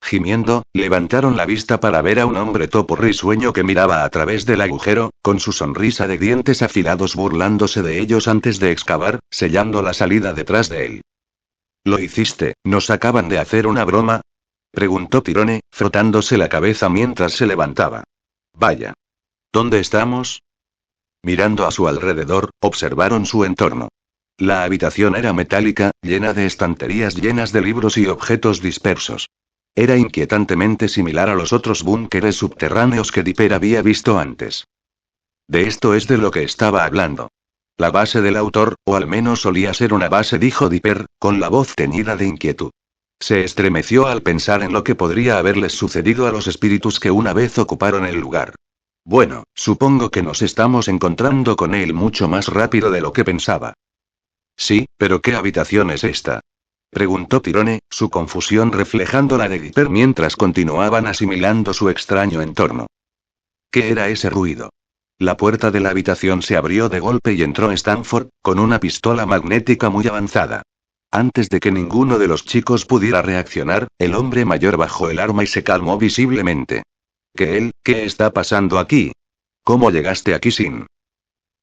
Speaker 1: Gimiendo, levantaron la vista para ver a un hombre topo risueño que miraba a través del agujero, con su sonrisa de dientes afilados burlándose de ellos antes de excavar, sellando la salida detrás de él. ¿Lo hiciste? ¿Nos acaban de hacer una broma?, preguntó Tyrone, frotándose la cabeza mientras se levantaba. Vaya. ¿Dónde estamos? Mirando a su alrededor, observaron su entorno. La habitación era metálica, llena de estanterías llenas de libros y objetos dispersos. Era inquietantemente similar a los otros búnkeres subterráneos que Dipper había visto antes. De esto es de lo que estaba hablando. La base del autor, o al menos solía ser una base, dijo Dipper, con la voz teñida de inquietud. Se estremeció al pensar en lo que podría haberles sucedido a los espíritus que una vez ocuparon el lugar. Bueno, supongo que nos estamos encontrando con él mucho más rápido de lo que pensaba. Sí, pero ¿qué habitación es esta?, preguntó Tyrone, su confusión reflejando la de Dipper mientras continuaban asimilando su extraño entorno. ¿Qué era ese ruido? La puerta de la habitación se abrió de golpe y entró Stanford, con una pistola magnética muy avanzada. Antes de que ninguno de los chicos pudiera reaccionar, el hombre mayor bajó el arma y se calmó visiblemente. ¿Qué está pasando aquí? ¿Cómo llegaste aquí sin...?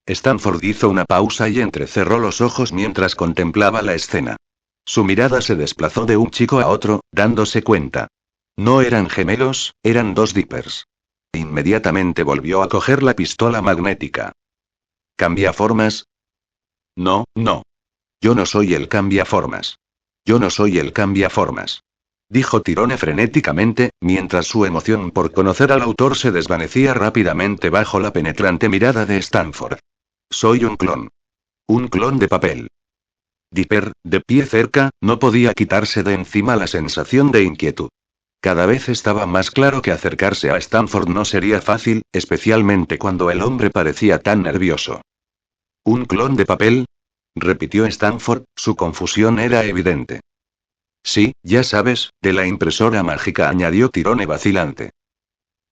Speaker 1: Stanford hizo una pausa y entrecerró los ojos mientras contemplaba la escena. Su mirada se desplazó de un chico a otro, dándose cuenta. No eran gemelos, eran dos Dippers. Inmediatamente volvió a coger la pistola magnética. ¿Cambiaformas? No, no. Yo no soy el cambiaformas. Yo no soy el cambiaformas. Dijo Tyrone frenéticamente, mientras su emoción por conocer al autor se desvanecía rápidamente bajo la penetrante mirada de Stanford. Soy un clon. Un clon de papel. Dipper, de pie cerca, no podía quitarse de encima la sensación de inquietud. Cada vez estaba más claro que acercarse a Stanford no sería fácil, especialmente cuando el hombre parecía tan nervioso. ¿Un clon de papel? Repitió Stanford, su confusión era evidente. Sí, ya sabes, de la impresora mágica, añadió Tyrone vacilante.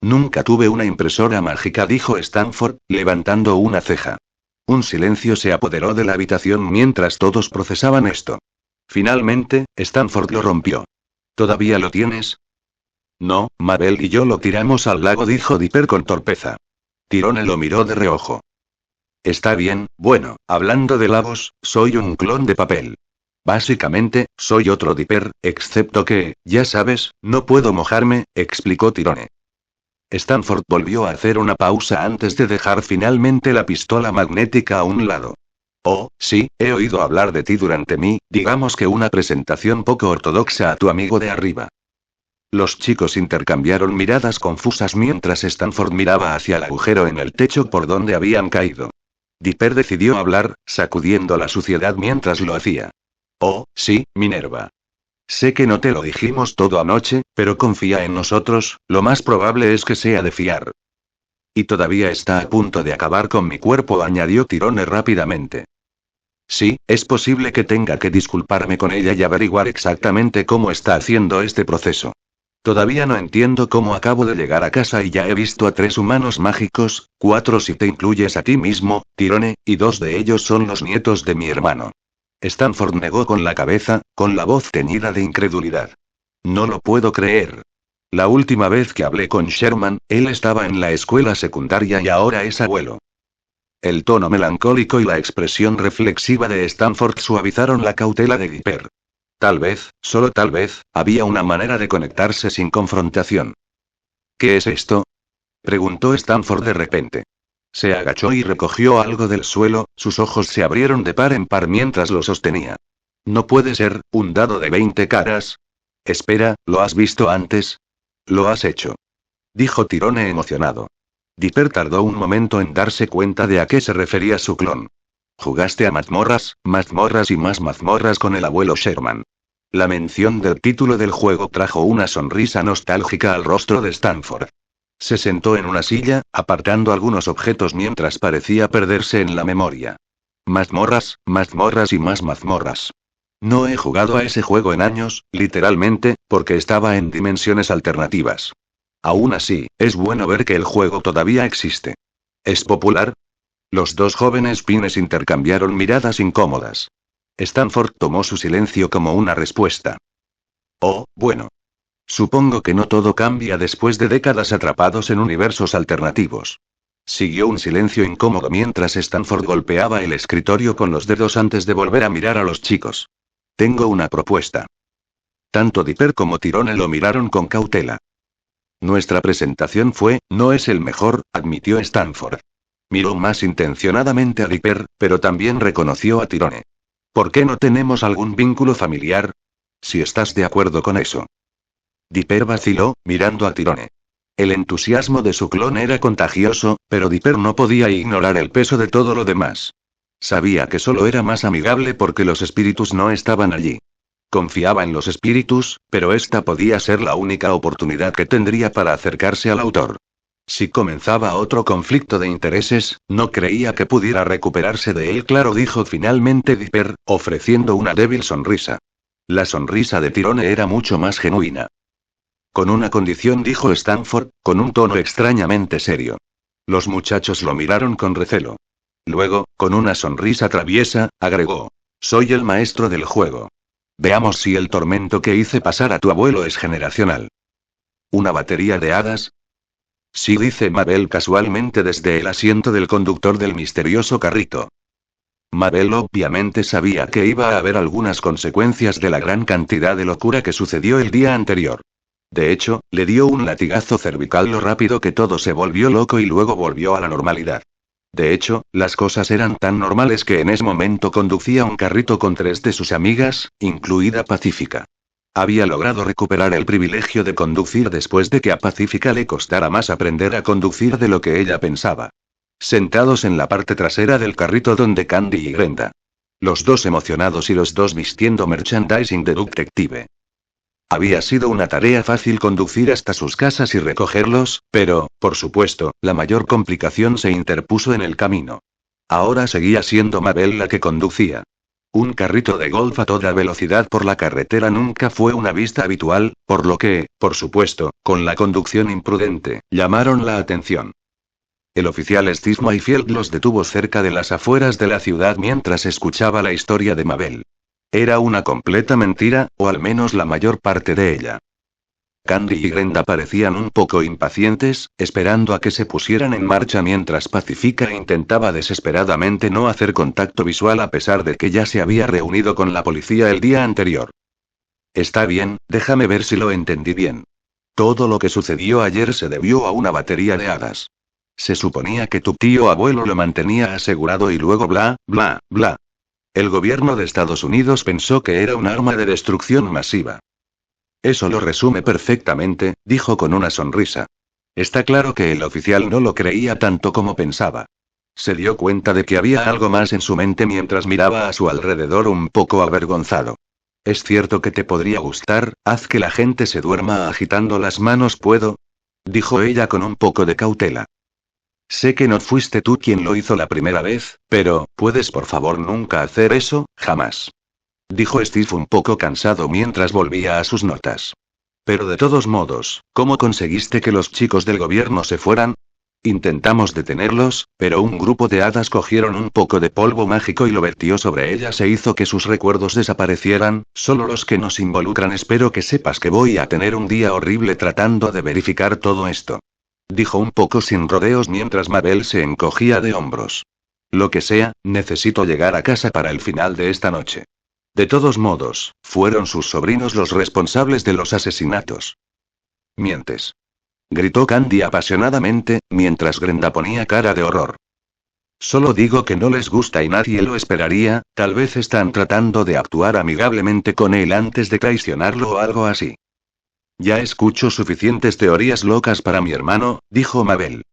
Speaker 1: Nunca tuve una impresora mágica, dijo Stanford, levantando una ceja. Un silencio se apoderó de la habitación mientras todos procesaban esto. Finalmente, Stanford lo rompió. ¿Todavía lo tienes? No, Mabel y yo lo tiramos al lago, dijo Dipper con torpeza. Tyrone lo miró de reojo. Está bien, bueno, hablando de lagos, soy un clon de papel. Básicamente, soy otro Dipper, excepto que, ya sabes, no puedo mojarme, explicó Tyrone. Stanford volvió a hacer una pausa antes de dejar finalmente la pistola magnética a un lado. Oh, sí, he oído hablar de ti durante digamos que una presentación poco ortodoxa a tu amigo de arriba. Los chicos intercambiaron miradas confusas mientras Stanford miraba hacia el agujero en el techo por donde habían caído. Dipper decidió hablar, sacudiendo la suciedad mientras lo hacía. Oh, sí, Minerva. Sé que no te lo dijimos todo anoche, pero confía en nosotros, lo más probable es que sea de fiar. Y todavía está a punto de acabar con mi cuerpo, añadió Tyrone rápidamente. Sí, es posible que tenga que disculparme con ella y averiguar exactamente cómo está haciendo este proceso. Todavía no entiendo cómo acabo de llegar a casa y ya he visto a 3 humanos mágicos, 4 si te incluyes a ti mismo, Tyrone, y 2 de ellos son los nietos de mi hermano. Stanford negó con la cabeza, con la voz teñida de incredulidad. No lo puedo creer. La última vez que hablé con Sherman, él estaba en la escuela secundaria y ahora es abuelo. El tono melancólico y la expresión reflexiva de Stanford suavizaron la cautela de Dipper. Tal vez, solo tal vez, había una manera de conectarse sin confrontación. ¿Qué es esto? Preguntó Stanford de repente. Se agachó y recogió algo del suelo, sus ojos se abrieron de par en par mientras lo sostenía. No puede ser, un dado de 20 caras. Espera, ¿lo has visto antes? Lo has hecho. Dijo Tyrone emocionado. Dipper tardó un momento en darse cuenta de a qué se refería su clon. Jugaste a mazmorras y más mazmorras con el abuelo Sherman. La mención del título del juego trajo una sonrisa nostálgica al rostro de Stanford. Se sentó en una silla, apartando algunos objetos mientras parecía perderse en la memoria. Mazmorras y más mazmorras. No he jugado a ese juego en años, literalmente, porque estaba en dimensiones alternativas. Aún así, es bueno ver que el juego todavía existe. ¿Es popular? Los dos jóvenes pines intercambiaron miradas incómodas. Stanford tomó su silencio como una respuesta. Oh, bueno. Supongo que no todo cambia después de décadas atrapados en universos alternativos. Siguió un silencio incómodo mientras Stanford golpeaba el escritorio con los dedos antes de volver a mirar a los chicos. Tengo una propuesta. Tanto Dipper como Tyrone lo miraron con cautela. Nuestra presentación no es el mejor, admitió Stanford. Miró más intencionadamente a Dipper, pero también reconoció a Tyrone. ¿Por qué no tenemos algún vínculo familiar? Si estás de acuerdo con eso. Dipper vaciló, mirando a Tyrone. El entusiasmo de su clon era contagioso, pero Dipper no podía ignorar el peso de todo lo demás. Sabía que solo era más amigable porque los espíritus no estaban allí. Confiaba en los espíritus, pero esta podía ser la única oportunidad que tendría para acercarse al autor. Si comenzaba otro conflicto de intereses, no creía que pudiera recuperarse de él, claro, dijo finalmente Dipper, ofreciendo una débil sonrisa. La sonrisa de Tyrone era mucho más genuina. Con una condición, dijo Stanford, con un tono extrañamente serio. Los muchachos lo miraron con recelo. Luego, con una sonrisa traviesa, agregó. Soy el maestro del juego. Veamos si el tormento que hice pasar a tu abuelo es generacional. ¿Una batería de hadas? Sí, dice Mabel casualmente desde el asiento del conductor del misterioso carrito. Mabel obviamente sabía que iba a haber algunas consecuencias de la gran cantidad de locura que sucedió el día anterior. De hecho, le dio un latigazo cervical lo rápido que todo se volvió loco y luego volvió a la normalidad. De hecho, las cosas eran tan normales que en ese momento conducía un carrito con 3 de sus amigas, incluida Pacífica. Había logrado recuperar el privilegio de conducir después de que a Pacífica le costara más aprender a conducir de lo que ella pensaba. Sentados en la parte trasera del carrito donde Candy y Grenda. Los dos emocionados y los dos vistiendo merchandising de Detective. Había sido una tarea fácil conducir hasta sus casas y recogerlos, pero, por supuesto, la mayor complicación se interpuso en el camino. Ahora seguía siendo Mabel la que conducía. Un carrito de golf a toda velocidad por la carretera nunca fue una vista habitual, por lo que, por supuesto, con la conducción imprudente, llamaron la atención. El oficial Steve Mayfield los detuvo cerca de las afueras de la ciudad mientras escuchaba la historia de Mabel. Era una completa mentira, o al menos la mayor parte de ella. Candy y Grenda parecían un poco impacientes, esperando a que se pusieran en marcha mientras Pacífica intentaba desesperadamente no hacer contacto visual a pesar de que ya se había reunido con la policía el día anterior. Está bien, déjame ver si lo entendí bien. Todo lo que sucedió ayer se debió a una batería de hadas. Se suponía que tu tío abuelo lo mantenía asegurado y luego bla, bla, bla. El gobierno de Estados Unidos pensó que era un arma de destrucción masiva. Eso lo resume perfectamente, dijo con una sonrisa. Está claro que el oficial no lo creía tanto como pensaba. Se dio cuenta de que había algo más en su mente mientras miraba a su alrededor un poco avergonzado. Es cierto que te podría gustar, haz que la gente se duerma agitando las manos, ¿puedo? Dijo ella con un poco de cautela. Sé que no fuiste tú quien lo hizo la primera vez, pero, ¿puedes por favor nunca hacer eso? Jamás. Dijo Steve un poco cansado mientras volvía a sus notas. Pero de todos modos, ¿cómo conseguiste que los chicos del gobierno se fueran? Intentamos detenerlos, pero un grupo de hadas cogieron un poco de polvo mágico y lo vertió sobre ellas e hizo que sus recuerdos desaparecieran, solo los que nos involucran. Espero que sepas que voy a tener un día horrible tratando de verificar todo esto. Dijo un poco sin rodeos mientras Mabel se encogía de hombros. Lo que sea, necesito llegar a casa para el final de esta noche. De todos modos, fueron sus sobrinos los responsables de los asesinatos. Mientes. Gritó Candy apasionadamente, mientras Grenda ponía cara de horror. Solo digo que no les gusta y nadie lo esperaría, tal vez están tratando de actuar amigablemente con él antes de traicionarlo o algo así. Ya escucho suficientes teorías locas para mi hermano, dijo Mabel.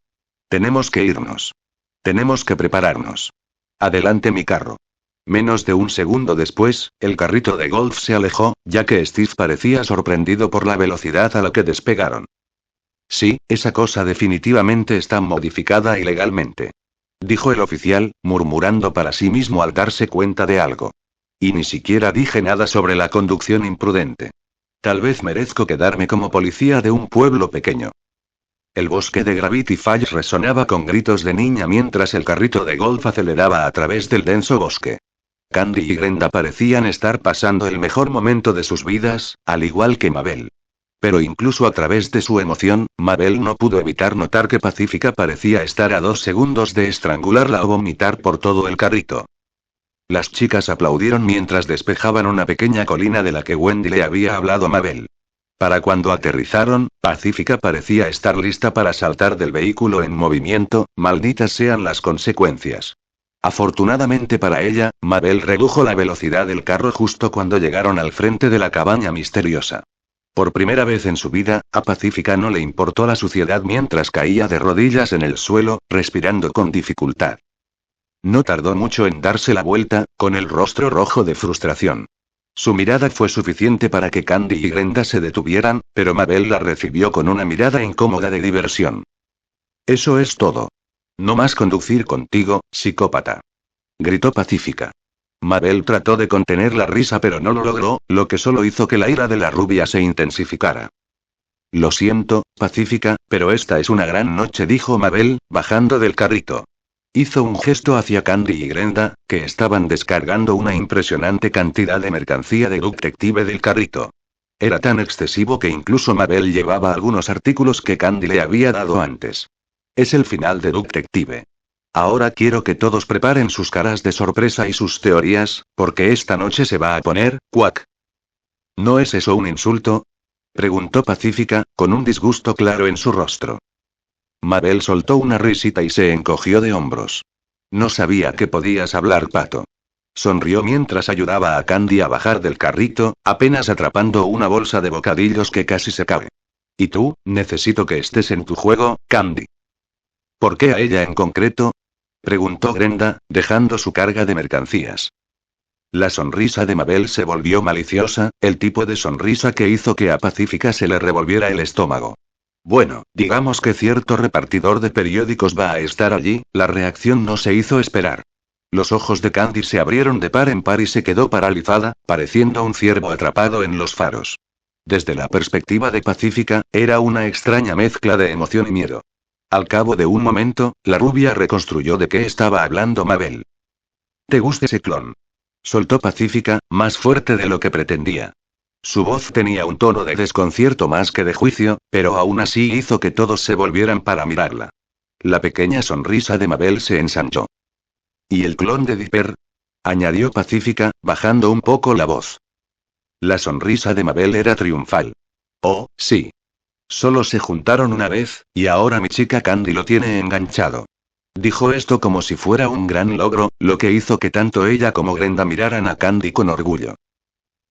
Speaker 1: Tenemos que irnos. Tenemos que prepararnos. Adelante mi carro. Menos de un segundo después, el carrito de golf se alejó, ya que Steve parecía sorprendido por la velocidad a la que despegaron. Sí, esa cosa definitivamente está modificada ilegalmente. Dijo el oficial, murmurando para sí mismo al darse cuenta de algo. Y ni siquiera dije nada sobre la conducción imprudente. Tal vez merezco quedarme como policía de un pueblo pequeño. El bosque de Gravity Falls resonaba con gritos de niña mientras el carrito de golf aceleraba a través del denso bosque. Candy y Grenda parecían estar pasando el mejor momento de sus vidas, al igual que Mabel. Pero incluso a través de su emoción, Mabel no pudo evitar notar que Pacífica parecía estar a 2 segundos de estrangularla o vomitar por todo el carrito. Las chicas aplaudieron mientras despejaban una pequeña colina de la que Wendy le había hablado a Mabel. Para cuando aterrizaron, Pacífica parecía estar lista para saltar del vehículo en movimiento, malditas sean las consecuencias. Afortunadamente para ella, Mabel redujo la velocidad del carro justo cuando llegaron al frente de la cabaña misteriosa. Por primera vez en su vida, a Pacífica no le importó la suciedad mientras caía de rodillas en el suelo, respirando con dificultad. No tardó mucho en darse la vuelta, con el rostro rojo de frustración. Su mirada fue suficiente para que Candy y Grenda se detuvieran, pero Mabel la recibió con una mirada incómoda de diversión. Eso es todo. No más conducir contigo, psicópata. Gritó Pacífica. Mabel trató de contener la risa pero no lo logró, lo que solo hizo que la ira de la rubia se intensificara. Lo siento, Pacífica, pero esta es una gran noche, dijo Mabel, bajando del carrito. Hizo un gesto hacia Candy y Grenda, que estaban descargando una impresionante cantidad de mercancía de Detective del carrito. Era tan excesivo que incluso Mabel llevaba algunos artículos que Candy le había dado antes. Es el final de Detective. Ahora quiero que todos preparen sus caras de sorpresa y sus teorías, porque esta noche se va a poner, cuac. ¿No es eso un insulto? Preguntó Pacífica, con un disgusto claro en su rostro. Mabel soltó una risita y se encogió de hombros. No sabía que podías hablar, pato. Sonrió mientras ayudaba a Candy a bajar del carrito, apenas atrapando una bolsa de bocadillos que casi se cabe. ¿Y tú? Necesito que estés en tu juego, Candy. ¿Por qué a ella en concreto? Preguntó Grenda, dejando su carga de mercancías. La sonrisa de Mabel se volvió maliciosa, el tipo de sonrisa que hizo que a Pacífica se le revolviera el estómago. Bueno, digamos que cierto repartidor de periódicos va a estar allí, la reacción no se hizo esperar. Los ojos de Candy se abrieron de par en par y se quedó paralizada, pareciendo un ciervo atrapado en los faros. Desde la perspectiva de Pacífica, era una extraña mezcla de emoción y miedo. Al cabo de un momento, la rubia reconstruyó de qué estaba hablando Mabel. ¿Te gusta ese clon? Soltó Pacífica, más fuerte de lo que pretendía. Su voz tenía un tono de desconcierto más que de juicio, pero aún así hizo que todos se volvieran para mirarla. La pequeña sonrisa de Mabel se ensanchó. ¿Y el clon de Dipper? Añadió Pacífica, bajando un poco la voz. La sonrisa de Mabel era triunfal. Oh, sí. Solo se juntaron una vez, y ahora mi chica Candy lo tiene enganchado. Dijo esto como si fuera un gran logro, lo que hizo que tanto ella como Grenda miraran a Candy con orgullo.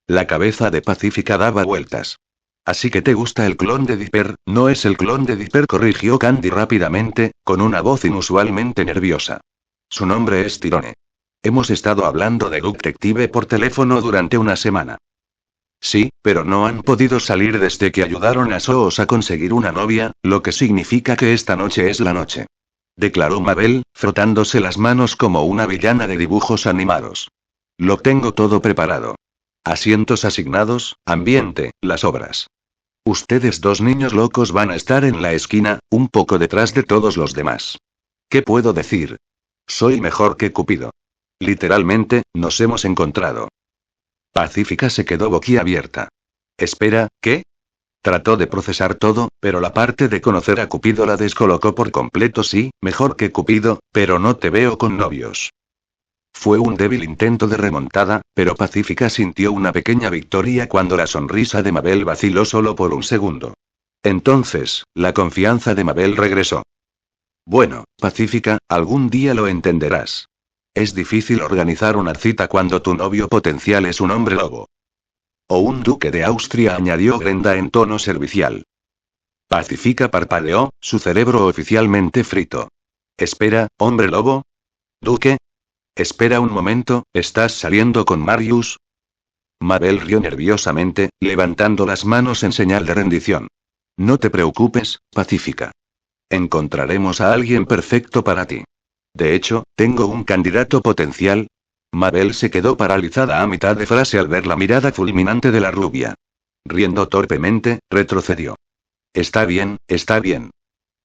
Speaker 1: La cabeza de Pacífica daba vueltas. Así que te gusta el clon de Dipper, no es el clon de Dipper, corrigió Candy rápidamente, con una voz inusualmente nerviosa. Su nombre es Tyrone. Hemos estado hablando de Detective por teléfono durante una semana. Sí, pero no han podido salir desde que ayudaron a Soos a conseguir una novia, lo que significa que esta noche es la noche. Declaró Mabel, frotándose las manos como una villana de dibujos animados. Lo tengo todo preparado. Asientos asignados, ambiente, las obras. Ustedes dos niños locos van a estar en la esquina, un poco detrás de todos los demás. ¿Qué puedo decir? Soy mejor que Cupido. Literalmente, nos hemos encontrado. Pacífica se quedó boquiabierta. Espera, ¿qué? Trató de procesar todo, pero la parte de conocer a Cupido la descolocó por completo. Sí, mejor que Cupido, pero no te veo con novios. Fue un débil intento de remontada, pero Pacífica sintió una pequeña victoria cuando la sonrisa de Mabel vaciló solo por un segundo. Entonces, la confianza de Mabel regresó. Bueno, Pacífica, algún día lo entenderás. Es difícil organizar una cita cuando tu novio potencial es un hombre lobo. O un duque de Austria, añadió Grenda en tono servicial. Pacífica parpadeó, su cerebro oficialmente frito. Espera, ¿hombre lobo? ¿Duque? Espera un momento, ¿estás saliendo con Marius? Mabel rió nerviosamente, levantando las manos en señal de rendición. No te preocupes, Pacífica. Encontraremos a alguien perfecto para ti. De hecho, tengo un candidato potencial. Mabel se quedó paralizada a mitad de frase al ver la mirada fulminante de la rubia. Riendo torpemente, retrocedió. Está bien, está bien.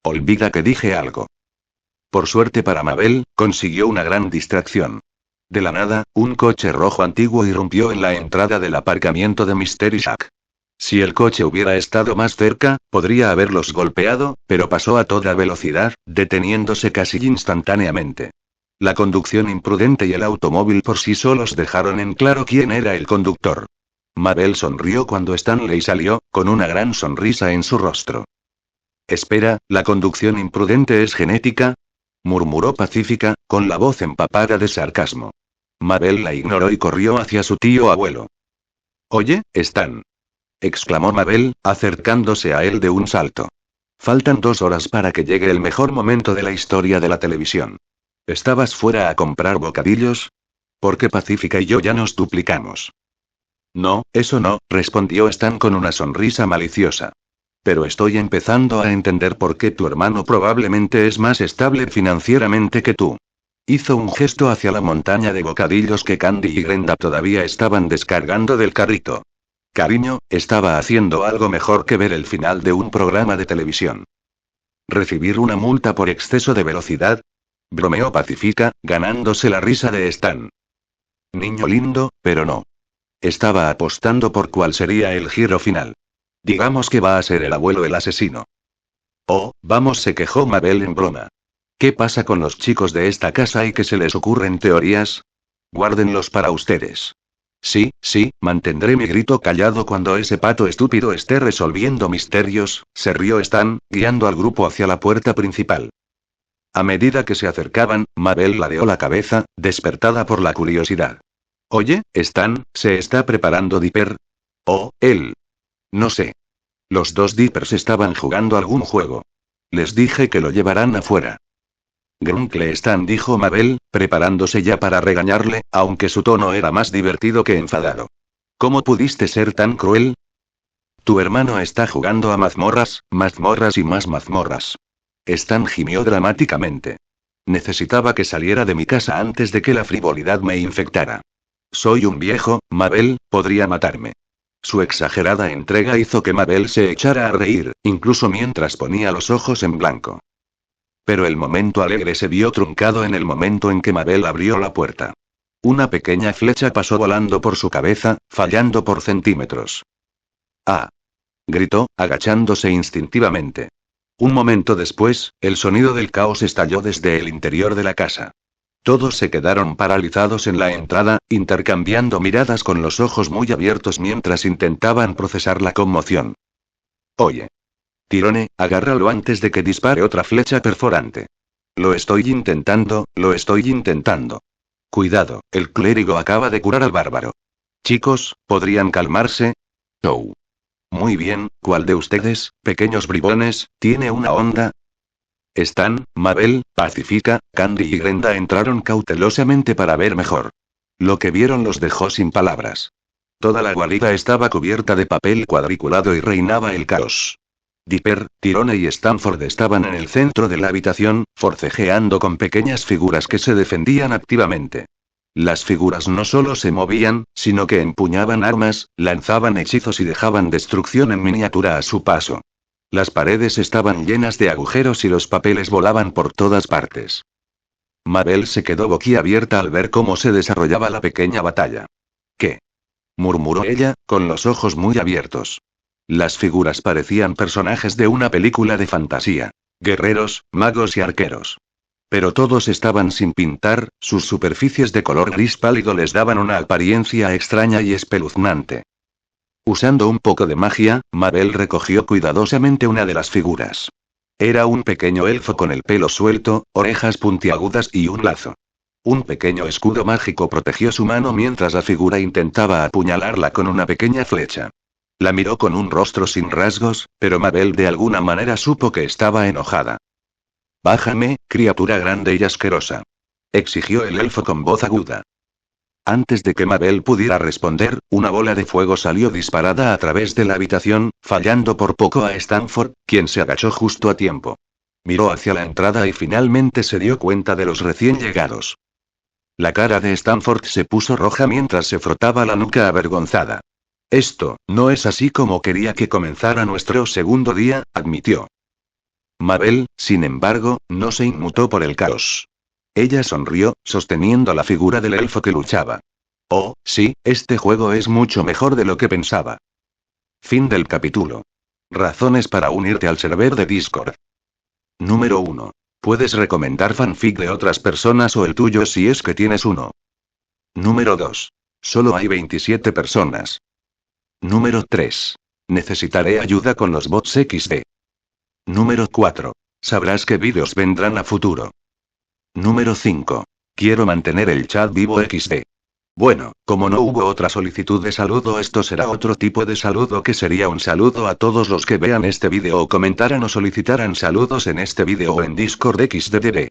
Speaker 1: Olvida que dije algo. Por suerte para Mabel, consiguió una gran distracción. De la nada, un coche rojo antiguo irrumpió en la entrada del aparcamiento de Mystery Shack. Si el coche hubiera estado más cerca, podría haberlos golpeado, pero pasó a toda velocidad, deteniéndose casi instantáneamente. La conducción imprudente y el automóvil por sí solos dejaron en claro quién era el conductor. Mabel sonrió cuando Stanley salió, con una gran sonrisa en su rostro. Espera, ¿la conducción imprudente es genética? Murmuró Pacífica, con la voz empapada de sarcasmo. Mabel la ignoró y corrió hacia su tío abuelo. Oye, Stan. Exclamó Mabel, acercándose a él de un salto. Faltan 2 horas para que llegue el mejor momento de la historia de la televisión. ¿Estabas fuera a comprar bocadillos? Porque Pacífica y yo ya nos duplicamos. No, eso no, respondió Stan con una sonrisa maliciosa. Pero estoy empezando a entender por qué tu hermano probablemente es más estable financieramente que tú. Hizo un gesto hacia la montaña de bocadillos que Candy y Grenda todavía estaban descargando del carrito. Cariño, estaba haciendo algo mejor que ver el final de un programa de televisión. ¿Recibir una multa por exceso de velocidad? Bromeó Pacífica, ganándose la risa de Stan. Niño lindo, pero no. Estaba apostando por cuál sería el giro final. Digamos que va a ser el abuelo el asesino. Oh, vamos, se quejó Mabel en broma. ¿Qué pasa con los chicos de esta casa y que se les ocurren teorías? Guárdenlos para ustedes. Sí, sí, mantendré mi grito callado cuando ese pato estúpido esté resolviendo misterios, se rió Stan, guiando al grupo hacia la puerta principal. A medida que se acercaban, Mabel ladeó la cabeza, despertada por la curiosidad. Oye, Stan, ¿se está preparando Dipper? Oh, él. No sé. Los dos Dippers estaban jugando algún juego. Les dije que lo llevarán afuera. Grunkle Stan, dijo Mabel, preparándose ya para regañarle, aunque su tono era más divertido que enfadado. ¿Cómo pudiste ser tan cruel? Tu hermano está jugando a mazmorras, mazmorras y más mazmorras. Stan gimió dramáticamente. Necesitaba que saliera de mi casa antes de que la frivolidad me infectara. Soy un viejo, Mabel, podría matarme. Su exagerada entrega hizo que Mabel se echara a reír, incluso mientras ponía los ojos en blanco. Pero el momento alegre se vio truncado en el momento en que Mabel abrió la puerta. Una pequeña flecha pasó volando por su cabeza, fallando por centímetros. ¡Ah! Gritó, agachándose instintivamente. Un momento después, el sonido del caos estalló desde el interior de la casa. Todos se quedaron paralizados en la entrada, intercambiando miradas con los ojos muy abiertos mientras intentaban procesar la conmoción. Oye. Tirone, agárralo antes de que dispare otra flecha perforante. Lo estoy intentando, lo estoy intentando. Cuidado, el clérigo acaba de curar al bárbaro. Chicos, ¿podrían calmarse? Oh. Muy bien, ¿cuál de ustedes, pequeños bribones, tiene una onda? Stan, Mabel, Pacifica, Candy y Grenda entraron cautelosamente para ver mejor. Lo que vieron los dejó sin palabras. Toda la guarida estaba cubierta de papel cuadriculado y reinaba el caos. Dipper, Tirone y Stanford estaban en el centro de la habitación, forcejeando con pequeñas figuras que se defendían activamente. Las figuras no solo se movían, sino que empuñaban armas, lanzaban hechizos y dejaban destrucción en miniatura a su paso. Las paredes estaban llenas de agujeros y los papeles volaban por todas partes. Mabel se quedó boquiabierta al ver cómo se desarrollaba la pequeña batalla. ¿Qué? Murmuró ella, con los ojos muy abiertos. Las figuras parecían personajes de una película de fantasía. Guerreros, magos y arqueros. Pero todos estaban sin pintar, sus superficies de color gris pálido les daban una apariencia extraña y espeluznante. Usando un poco de magia, Mabel recogió cuidadosamente una de las figuras. Era un pequeño elfo con el pelo suelto, orejas puntiagudas y un lazo. Un pequeño escudo mágico protegió su mano mientras la figura intentaba apuñalarla con una pequeña flecha. La miró con un rostro sin rasgos, pero Mabel de alguna manera supo que estaba enojada. «Bájame, criatura grande y asquerosa», exigió el elfo con voz aguda. Antes de que Mabel pudiera responder, una bola de fuego salió disparada a través de la habitación, fallando por poco a Stanford, quien se agachó justo a tiempo. Miró hacia la entrada y finalmente se dio cuenta de los recién llegados. La cara de Stanford se puso roja mientras se frotaba la nuca avergonzada. Esto, no es así como quería que comenzara nuestro segundo día, admitió. Mabel, sin embargo, no se inmutó por el caos. Ella sonrió, sosteniendo la figura del elfo que luchaba. Oh, sí, este juego es mucho mejor de lo que pensaba. Fin del capítulo. Razones para unirte al server de Discord. Número 1. Puedes recomendar fanfic de otras personas o el tuyo si es que tienes uno. Número 2. Solo hay 27 personas. Número 3. Necesitaré ayuda con los bots XD. Número 4. Sabrás qué vídeos vendrán a futuro. Número 5. Quiero mantener el chat vivo XD. Bueno, como no hubo otra solicitud de saludo, esto será otro tipo de saludo que sería un saludo a todos los que vean este vídeo o comentaran o solicitaran saludos en este vídeo o en Discord XDDD.